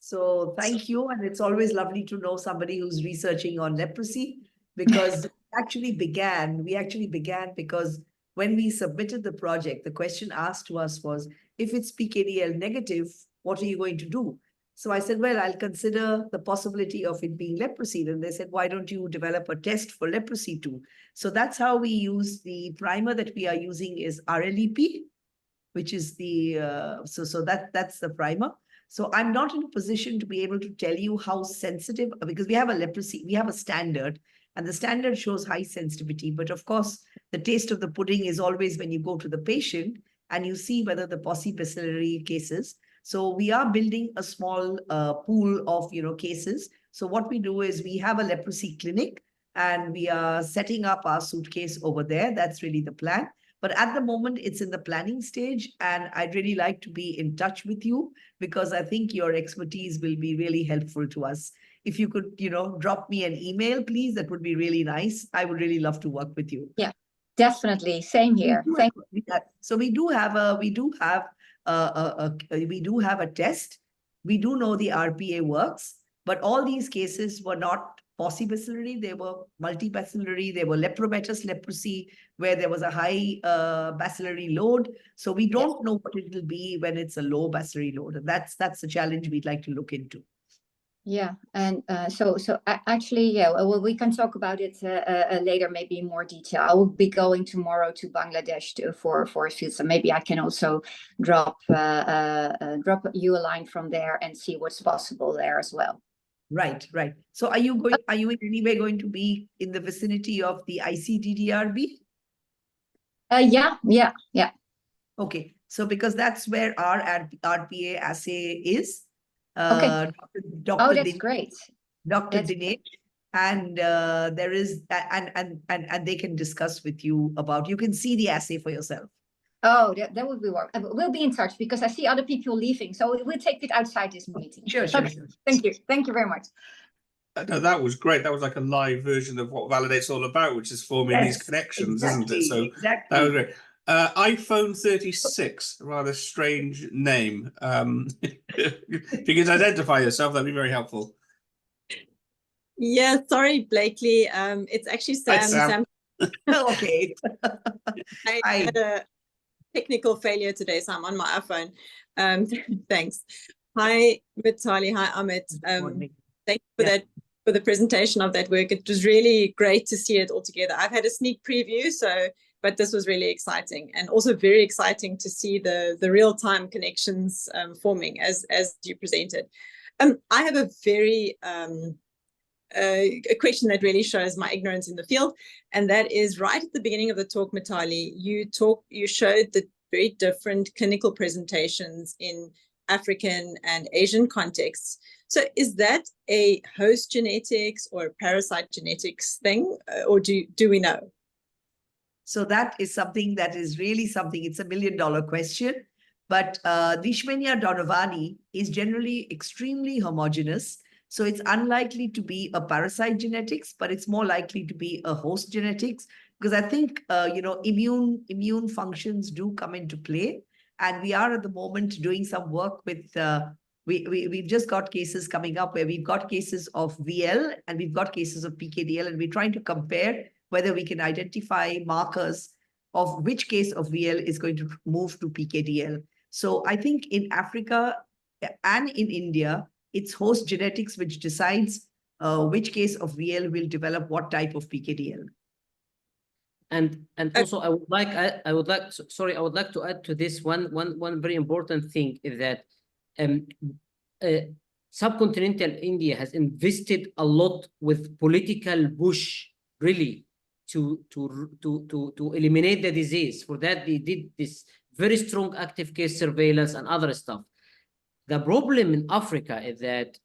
So thank you, and it's always lovely to know somebody who's researching on leprosy, because we actually began because when we submitted the project, the question asked to us was, if it's PKDL negative, what are you going to do? So I said, well, I'll consider the possibility of it being leprosy. Then they said, why don't you develop a test for leprosy too? So that's how we use the primer that we are using is RLEP, which is the, so that's the primer. So I'm not in a position to be able to tell you how sensitive, because we have a leprosy, we have a standard, and the standard shows high sensitivity. But of course, the taste of the pudding is always when you go to the patient and you see whether the paucibacillary cases. So we are building a small pool of cases. So what we do is we have a leprosy clinic and we are setting up our suitcase over there. That's really the plan. But at the moment, it's in the planning stage, and I'd really like to be in touch with you because I think your expertise will be really helpful to us. If you could, drop me an email, please, that would be really nice. I would really love to work with you. Yeah, definitely. Same here. Thank you. So we do have a test. We do know the RPA works, but all these cases were not paucibacillary, they were multibacillary, they were lepromatous leprosy, where there was a high bacillary load. So we don't know what it will be when it's a low bacillary load. And that's the challenge we'd like to look into. Yeah, and so actually, yeah, well, we can talk about it later, maybe in more detail. I will be going tomorrow to Bangladesh for a field, so maybe I can also drop you a line from there and see what's possible there as well. Right, right. So are you in any way going to be in the vicinity of the ICDDRB? Yeah. Okay, so because that's where our RPA assay is. Okay. Dr. That's great. Dr. That's Dinesh, and there is and they can discuss with you about. You can see the assay for yourself. Oh, that would be work. We'll be in touch because I see other people leaving, so we'll take it outside this meeting. Sure. Okay. Thank you very much. No, that was great. That was like a live version of what Validate's all about, which is forming these connections, isn't it? So exactly. that was great. iPhone 36, a rather strange name. If you could identify yourself, that'd be very helpful. Yeah, sorry, Blakely. It's actually Hi, Sam. Sam. Okay. I had a technical failure today, so I'm on my iPhone. Thanks. Hi, Mitali. Hi, Amit. Thank you for the presentation of that work. It was really great to see it all together. I've had a sneak preview, but this was really exciting, and also very exciting to see the real-time connections forming as you presented. I have a very a question that really shows my ignorance in the field, and that is right at the beginning of the talk, Mitali, you showed the very different clinical presentations in African and Asian contexts. So is that a host genetics or a parasite genetics thing, or do we know? So that is something that is really something. It's $1 million question, but Leishmania donovani is generally extremely homogeneous. So it's unlikely to be a parasite genetics, but it's more likely to be a host genetics, because I think, immune functions do come into play. And we are at the moment doing some work with, we've just got cases coming up where we've got cases of VL and we've got cases of PKDL, and we're trying to compare whether we can identify markers of which case of VL is going to move to PKDL. So I think in Africa and in India, it's host genetics which decides which case of VL will develop what type of PKDL. And also I would like to add to this one very important thing is that subcontinental India has invested a lot with political push really to eliminate the disease. For that, they did this very strong active case surveillance and other stuff. The problem in Africa is that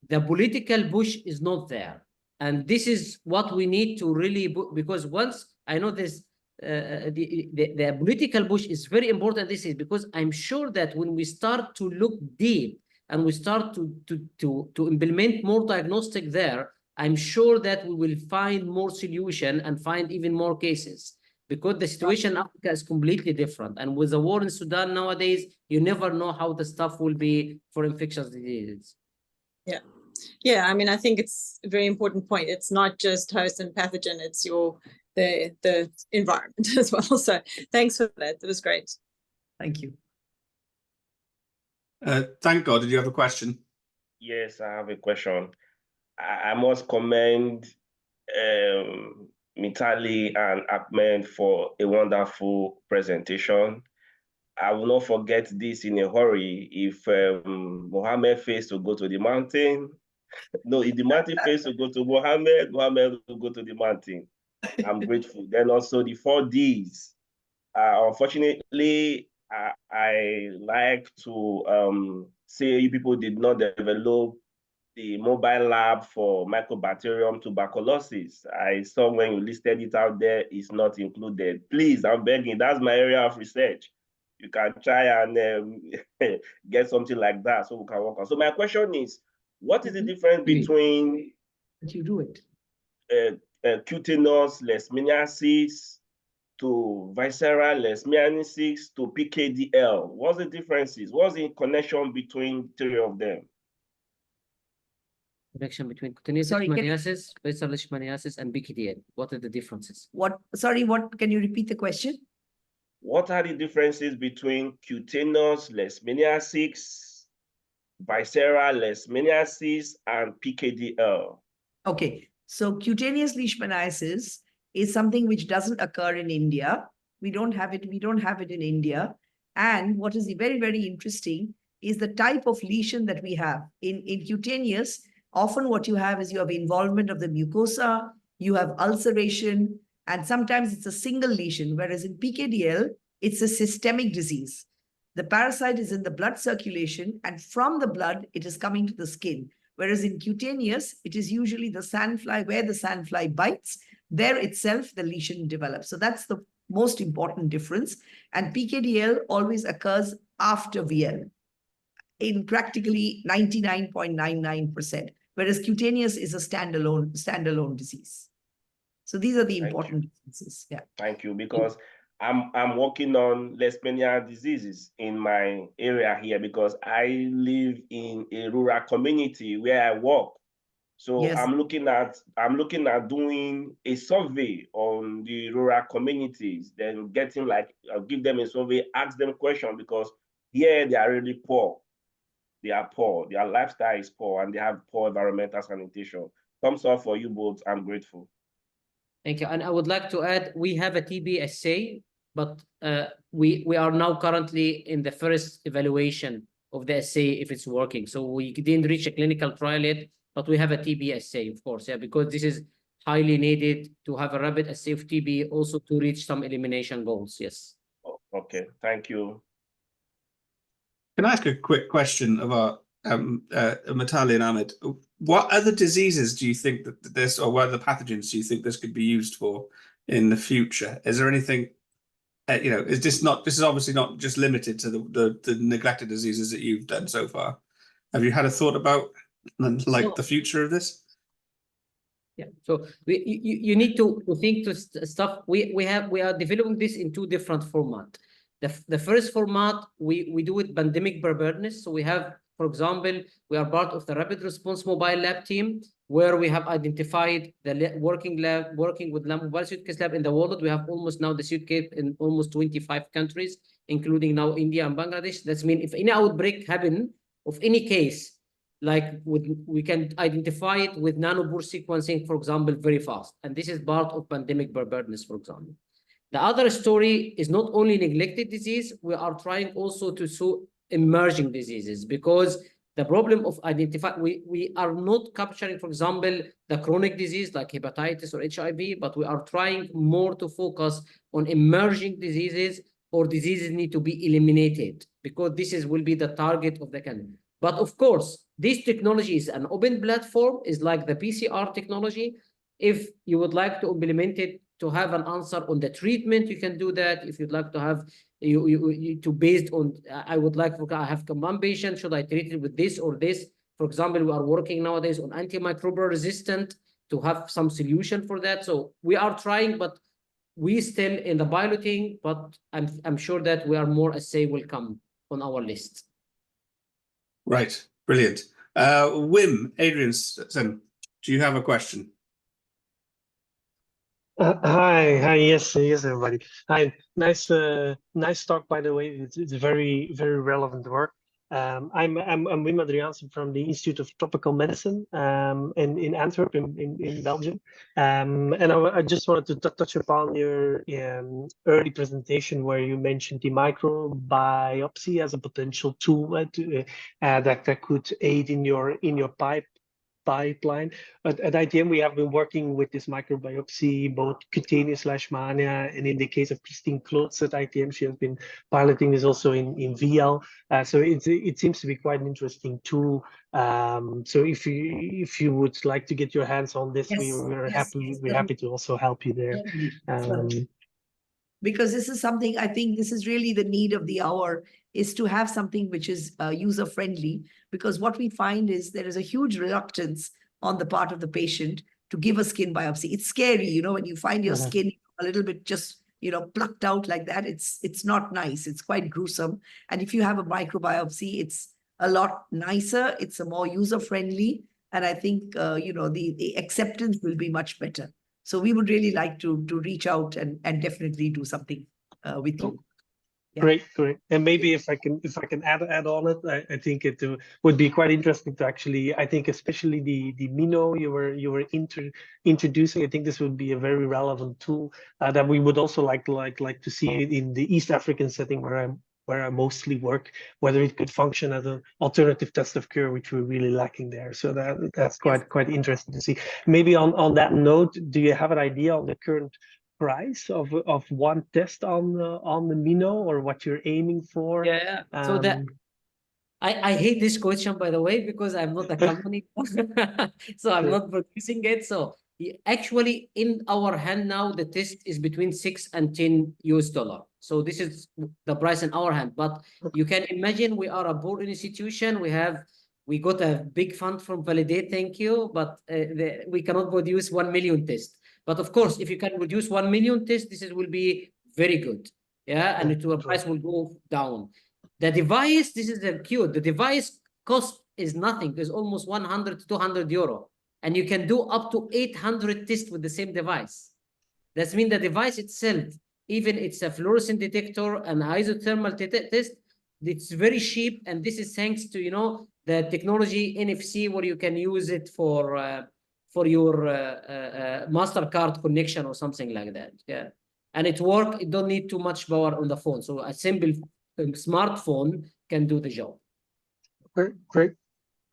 the political push is not there. And this is what we need to really, because once I know this, the political push is very important. This is because I'm sure that when we start to look deep and we start to implement more diagnostic there, I'm sure that we will find more solution and find even more cases, because the situation in Africa is completely different. And with the war in Sudan nowadays, you never know how the stuff will be for infectious diseases. Yeah, I mean, I think it's a very important point. It's not just host and pathogen, it's the environment as well. So thanks for that. It was great. Thank you. Thank God. Did you have a question? Yes, I have a question. I must commend Mitali and Ahmed for a wonderful presentation. I will not forget this in a hurry. If Mohammed fails to go to the mountain, no, if the mountain fails to go to Mohammed will go to the mountain. I'm grateful. Then also the 4 Ds. Unfortunately, I like to say you people did not develop the mobile lab for Mycobacterium tuberculosis. I saw when you listed it out there, it's not included. Please, I'm begging, that's my area of research. You can try and get something like that so we can work on. So my question is, what is the difference between cutaneous leishmaniasis to visceral leishmaniasis to PKDL? What's the differences? What's the connection between 3 of them? Connection between cutaneous leishmaniasis, visceral leishmaniasis, and PKDL. What are the differences? What can you repeat the question? What are the differences between cutaneous leishmaniasis, visceral leishmaniasis, and PKDL? Okay, so cutaneous leishmaniasis is something which doesn't occur in India. We don't have it in India. And what is very, very interesting is the type of lesion that we have. In cutaneous, often what you have is you have involvement of the mucosa, you have ulceration, and sometimes it's a single lesion, whereas in PKDL, it's a systemic disease. The parasite is in the blood circulation, and from the blood, it is coming to the skin. Whereas in cutaneous, it is usually the sandfly, where the sandfly bites, there itself, the lesion develops. So that's the most important difference. And PKDL always occurs after VL in practically 99.99%, whereas cutaneous is a standalone disease. So these are the important differences. Yeah. Thank you, because I'm working on leishmaniasis diseases in my area here, because I live in a rural community where I work. So Yes. I'm looking at doing a survey on the rural communities, then getting give them a survey, ask them questions, because here they are really poor. They are poor, their lifestyle is poor, and they have poor environmental sanitation. Thumbs up for you both. I'm grateful. Thank you. And I would like to add, we have a TB assay, but we are now currently in the first evaluation of the assay if it's working. So we didn't reach a clinical trial yet, but we have a TB assay, of course, yeah, because this is highly needed to have a rapid assay of TB, also to reach some elimination goals. Yes. Okay, thank you. Can I ask a quick question about Mitali and Ahmed? What other diseases do you think that this, or what other pathogens do you think this could be used for in the future? Is there anything, is this is obviously not just limited to the neglected diseases that you've done so far. Have you had a thought about the future of this? Yeah, so you need to think to stuff. We are developing this in two different formats. The first format, we do it pandemic preparedness. So we have, for example, we are part of the rapid response mobile lab team, where we have identified the working with mobile suitcase lab in the world. We have almost now the suitcase in almost 25 countries, including now India and Bangladesh. That means if any outbreak happen of any case, we can identify it with nanobore sequencing, for example, very fast. And this is part of pandemic preparedness, for example. The other story is not only neglected disease, we are trying also to solve emerging diseases, because the problem of we are not capturing, for example, the chronic disease like hepatitis or HIV, but we are trying more to focus on emerging diseases, or diseases need to be eliminated, because this will be the target of the candidate. But of course, this technology is an open platform, is like the PCR technology. If you would like to implement it to have an answer on the treatment, you can do that. If you'd like to have based on, I would like, I have one patient, should I treat it with this or this? For example, we are working nowadays on antimicrobial resistant to have some solution for that. So we are trying, but we still in the piloting, but I'm sure that we are more assay will come on our list. Right, brilliant. Wim Adrianson, do you have a question? Hi, yes, everybody. Hi, nice talk, by the way. It's very, very relevant work. I'm Wim Adriaansen from the Institute of Tropical Medicine in Antwerp, in Belgium. And I just wanted to touch upon your early presentation where you mentioned the microbiopsy as a potential tool that could aid in your pipeline. At ITM, we have been working with this microbiopsy, both cutaneous leishmania, and in the case of Christine Klotz at ITM, she has been piloting this also in VL. So it seems to be quite an interesting tool. So if you would like to get your hands on this, Yes, we're yes, happy to also help you there. Because this is something, I think this is really the need of the hour, is to have something which is user-friendly, because what we find is there is a huge reluctance on the part of the patient to give a skin biopsy. It's scary, when you find your skin a little bit just, plucked out like that, it's not nice. It's quite gruesome. And if you have a microbiopsy, it's a lot nicer. It's a more user-friendly. And I think, the acceptance will be much better. So we would really like to reach out and definitely do something with you. Yeah. Great. And maybe if I can add on it, I think it would be quite interesting to actually, I think especially the Mino you were introducing, I think this would be a very relevant tool that we would also like to see in the East African setting where where I mostly work, whether it could function as an alternative test of cure, which we're really lacking there. So that's quite interesting to see. Maybe on that note, do you have an idea on the current price of one test on the Mino, or what you're aiming for? Yeah. So that I hate this question, by the way, because I'm not a company, so I'm not producing it. So actually, in our hand now, the test is between $6 and $10. So this is the price in our hand. But you can imagine we are a board institution. We got a big fund from Validate, thank you, but we cannot produce 1 million tests. But of course, if you can produce 1 million tests, will be very good. Yeah, and the price will go down. The device, this is the cure. The device cost is nothing. It's almost 100 to 200 euro. And you can do up to 800 tests with the same device. That means the device itself, even it's a fluorescent detector and isothermal test, it's very cheap. And this is thanks to, the technology NFC, where you can use it for your MasterCard connection or something like that. Yeah. And it works. It don't need too much power on the phone. So a simple smartphone can do the job. Great.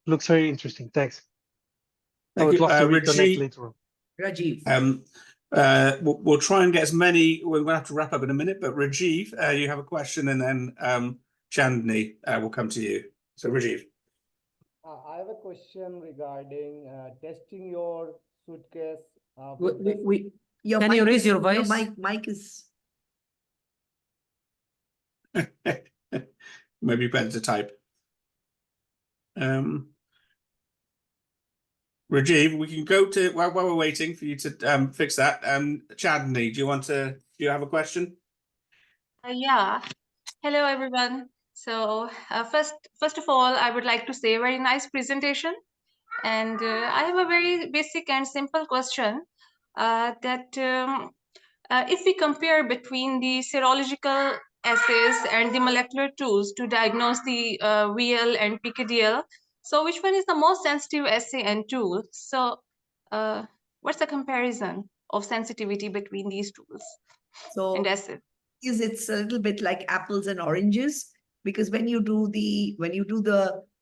Looks very interesting. Thanks. I would Thank you. love to reconnect later on. Rajiv. We'll try and get as many. We're going to have to wrap up in a minute, but Rajiv, you have a question, and then Chandni will come to you. So Rajiv. I have a question regarding testing your suitcase. Can you raise your voice? Your mic is... Maybe better to type. Rajiv, we can go to while we're waiting for you to fix that. Chandni, do you have a question? Yeah. Hello, everyone. So first of all, I would like to say very nice presentation. And I have a very basic and simple question that if we compare between the serological assays and the molecular tools to diagnose the VL and PKDL, so which one is the most sensitive assay and tool? So what's the comparison of sensitivity between these tools and assays? It's a little bit like apples and oranges, because when you do the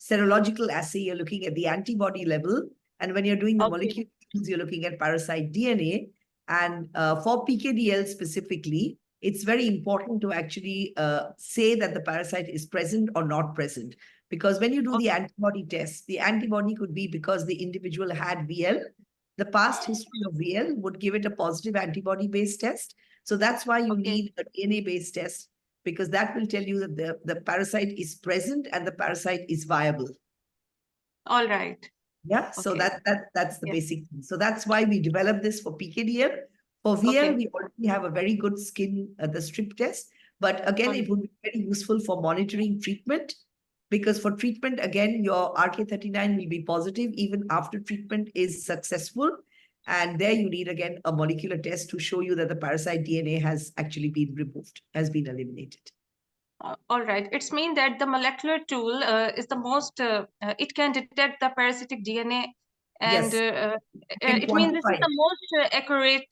serological assay, you're looking at the antibody level, and when you're doing the molecular tools, you're looking at parasite DNA. And for PKDL specifically, it's very important to actually say that the parasite is present or not present. Because when you do the antibody test, the antibody could be because the individual had VL. The past history of VL would give it a positive antibody-based test. So that's why you need a DNA-based test, because that will tell you that the parasite is present and the parasite is viable. All right. Yeah, so that's the basic thing. So that's why we developed this for PKDL. For VL, we already have a very good skin, the strip test. But again, it would be very useful for monitoring treatment, because for treatment, again, your RK39 will be positive even after treatment is successful. And there you need, again, a molecular test to show you that the parasite DNA has actually been removed, has been eliminated. All right. It's mean that the molecular tool is the most, it can detect the parasitic DNA. And it means this is the most accurate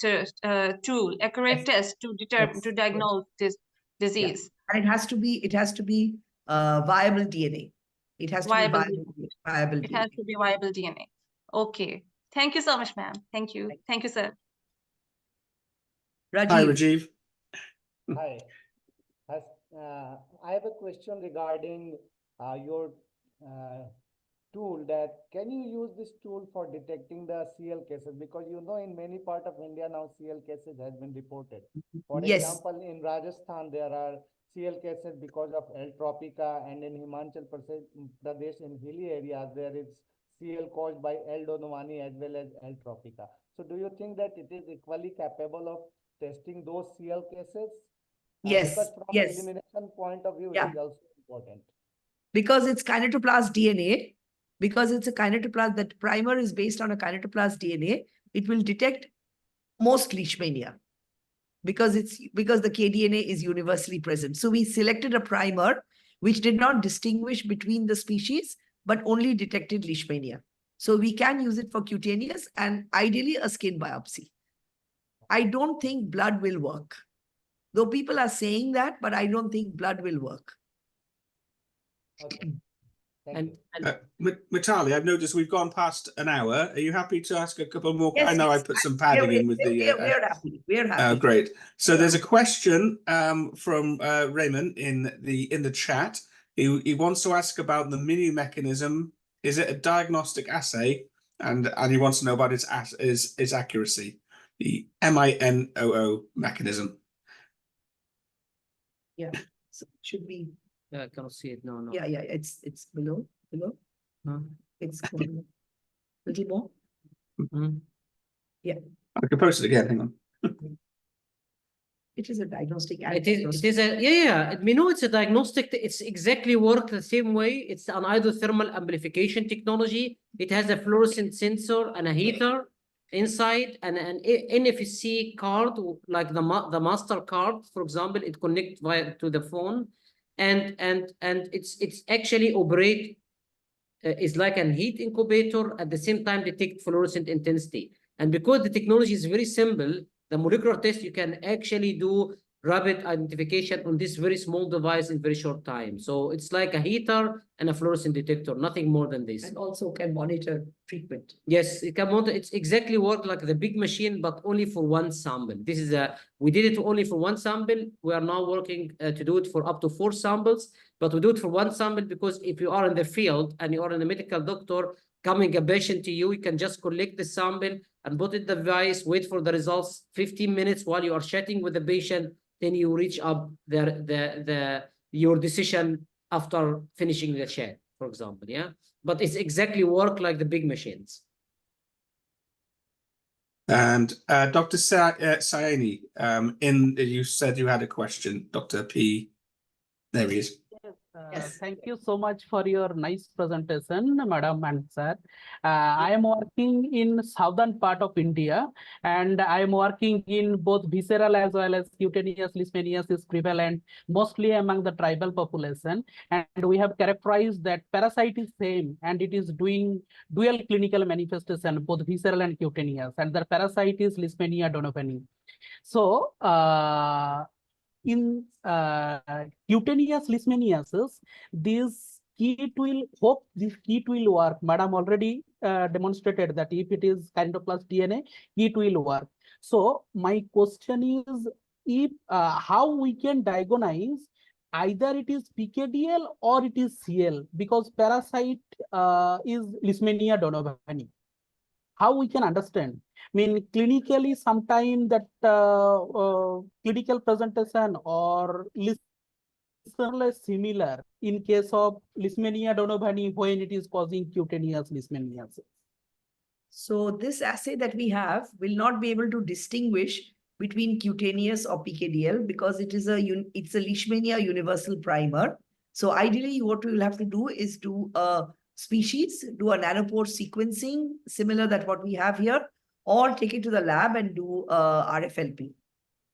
tool, accurate test to determine, to diagnose this disease. And it has to be viable DNA. It has to be viable DNA. It has to be viable DNA. Okay. Thank you so much, ma'am. Thank you. Thank you, sir. Rajiv. Hi, Rajiv. Hi. I have a question regarding your tool. That can you use this tool for detecting the CL cases? Because in many parts of India now CL cases has been reported. For example, in Rajasthan there are CL cases because of L tropica, and in Himachal Pradesh in hilly areas there is CL caused by L donovani as well as L tropica. So do you think that it is equally capable of testing those CL cases? Yes. Because from elimination point of view, it is also important. Because it's kinetoplast DNA, because it's a kinetoplast, that primer is based on a kinetoplast DNA, it will detect most leishmania, because the kDNA is universally present. So we selected a primer which did not distinguish between the species, but only detected leishmania. So we can use it for cutaneous and ideally a skin biopsy. I don't think blood will work. Though people are saying that, but I don't think blood will work. Okay. Thank And, you. and Mitali, I've noticed we've gone past an hour. Are you happy to ask a couple more? Yes, I know yes, I put some padding in with the. we're happy. We're happy. Great. So there's a question from Raymond in the chat. He wants to ask about the mini mechanism. Is it a diagnostic assay? And he wants to know about its accuracy. The MINOO mechanism. Yeah, so it should be. I cannot see it. No. Yeah, it's below. Huh? It's a little more. Mm. I can post it again. Hang on. It is a diagnostic. It is a we know it's a diagnostic. It's exactly work the same way. It's an isothermal amplification technology. It has a fluorescent sensor and a heater inside, and an NFC card, like the master card, for example. It connects via to the phone, and it's actually operate is like an heat incubator, at the same time detect fluorescent intensity. And because the technology is very simple, the molecular test, you can actually do rapid identification on this very small device in very short time. So it's like a heater and a fluorescent detector, nothing more than this. And also can monitor treatment. Yes, it can monitor. It's exactly work like the big machine, but only for one sample. This is we did it only for one sample. We are now working to do it for up to 4 samples, but we do it for one sample because if you are in the field and you are in a medical doctor, coming a patient to you, you can just collect the sample and put it in the device, wait for the results 15 minutes while you are chatting with the patient, then you reach up your decision after finishing the chat, for example. Yeah, but it's exactly work like the big machines. And Dr. Saini, you said you had a question, Dr. P. There he is. Yes. Thank you so much for your nice presentation, Madam and Sir. I am working in southern part of India, and I am working in both visceral as well as cutaneous leishmaniasis prevalent, mostly among the tribal population. And we have characterized that parasite is same, and it is doing dual clinical manifestation, both visceral and cutaneous, and the parasite is Leishmania donovani. So, in cutaneous leishmaniasis, this kit will work. Madam already demonstrated that if it is Chiroplast DNA, it will work. So my question is, if how we can diagnose either it is PKDL or it is CL, because parasite is Leishmania donovani. How we can understand? I mean, clinically, sometime that clinical presentation or similar in case of Leishmania donovani when it is causing cutaneous leishmaniasis. So this assay that we have will not be able to distinguish between cutaneous or PKDL because it is it's a Leishmania universal primer. So ideally, what we will have to do is do a species, do a nanopore sequencing, similar that what we have here, or take it to the lab and do RFLP.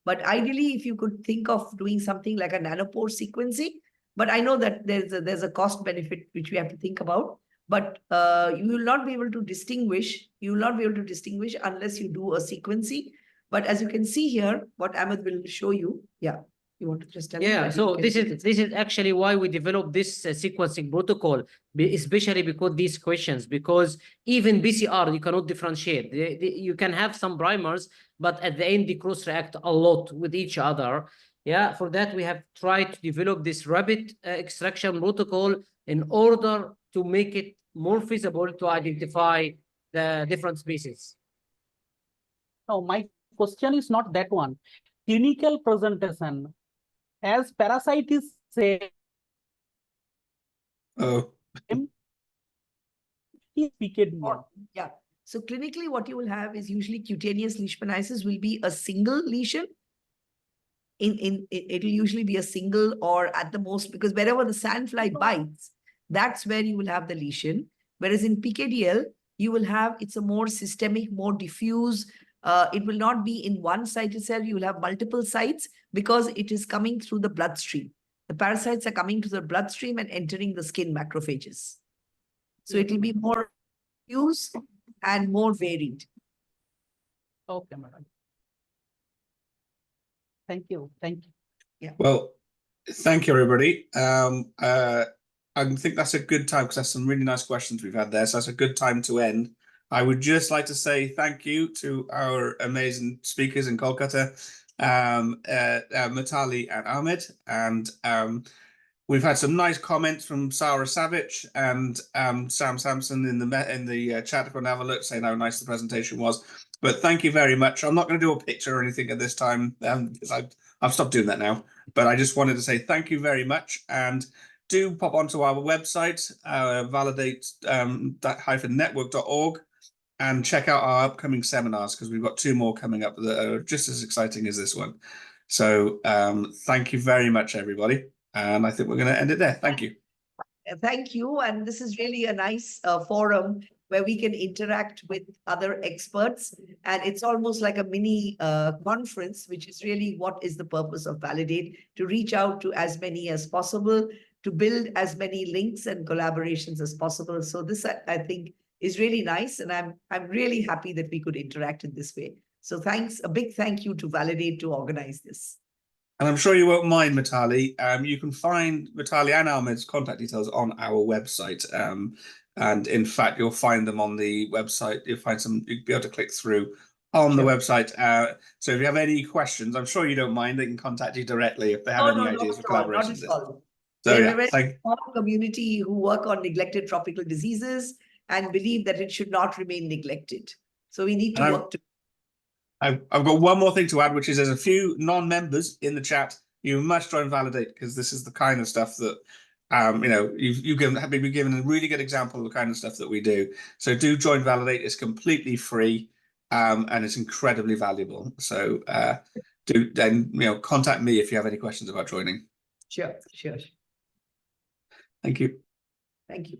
But ideally, if you could think of doing something like a nanopore sequencing, but I know that there's a cost benefit which we have to think about. But you will not be able to distinguish. You will not be able to distinguish unless you do a sequencing. But as you can see here, what Ahmed will show you. Yeah, you want to just tell me? Yeah, so this is actually why we developed this sequencing protocol, especially because these questions, because even PCR you cannot differentiate. You can have some primers, but at the end they cross-react a lot with each other. Yeah, for that we have tried to develop this rapid extraction protocol in order to make it more feasible to identify the different species. No, my question is not that one. Clinical presentation, as parasite is same. Oh. Is PKDL. Yeah. So clinically, what you will have is usually cutaneous leishmaniasis will be a single lesion. It'll usually be a single or at the most, because wherever the sandfly bites, that's where you will have the lesion. Whereas in PKDL, you will have, it's a more systemic, more diffuse. It will not be in one site itself. You will have multiple sites because it is coming through the bloodstream. The parasites are coming to the bloodstream and entering the skin macrophages. So it will be more diffuse and more varied. Okay, madam. Thank you. Thank you. Yeah. Well, thank you, everybody. I think that's a good time because that's some really nice questions we've had there. So that's a good time to end. I would just like to say thank you to our amazing speakers in Kolkata, Mitali and Ahmed. And we've had some nice comments from Sarah Savage and Sam Sampson in the chat. If you want to have a look, saying how nice the presentation was. But thank you very much. I'm not going to do a picture or anything at this time because I've stopped doing that now. But I just wanted to say thank you very much, and do pop onto our website, validate-network.org, and check out our upcoming seminars, because we've got 2 more coming up that are just as exciting as this one. So thank you very much, everybody. And I think we're going to end it there. Thank you. Thank you. And this is really a nice forum where we can interact with other experts. And it's almost like a mini conference, which is really what is the purpose of Validate, to reach out to as many as possible, to build as many links and collaborations as possible. So this, I think, is really nice. And I'm really happy that we could interact in this way. So thanks, a big thank you to Validate to organize this. And I'm sure you won't mind, Mitali. You can find Mitali and Ahmed's contact details on our website. And in fact, you'll find them on the website. You'll be able to click through on the website. So if you have any questions, I'm sure you don't mind, they can contact you directly if they have any ideas for collaboration. So We're a very small community who work on neglected tropical diseases and believe that it should not remain neglected. So we need to work together. I've got one more thing to add, which is there's a few non-members in the chat. You must join Validate, because this is the kind of stuff that you've been given a really good example of the kind of stuff that we do. So do join Validate. It's completely free, and it's incredibly valuable. So do then contact me if you have any questions about joining. Sure. Thank you. Thank you.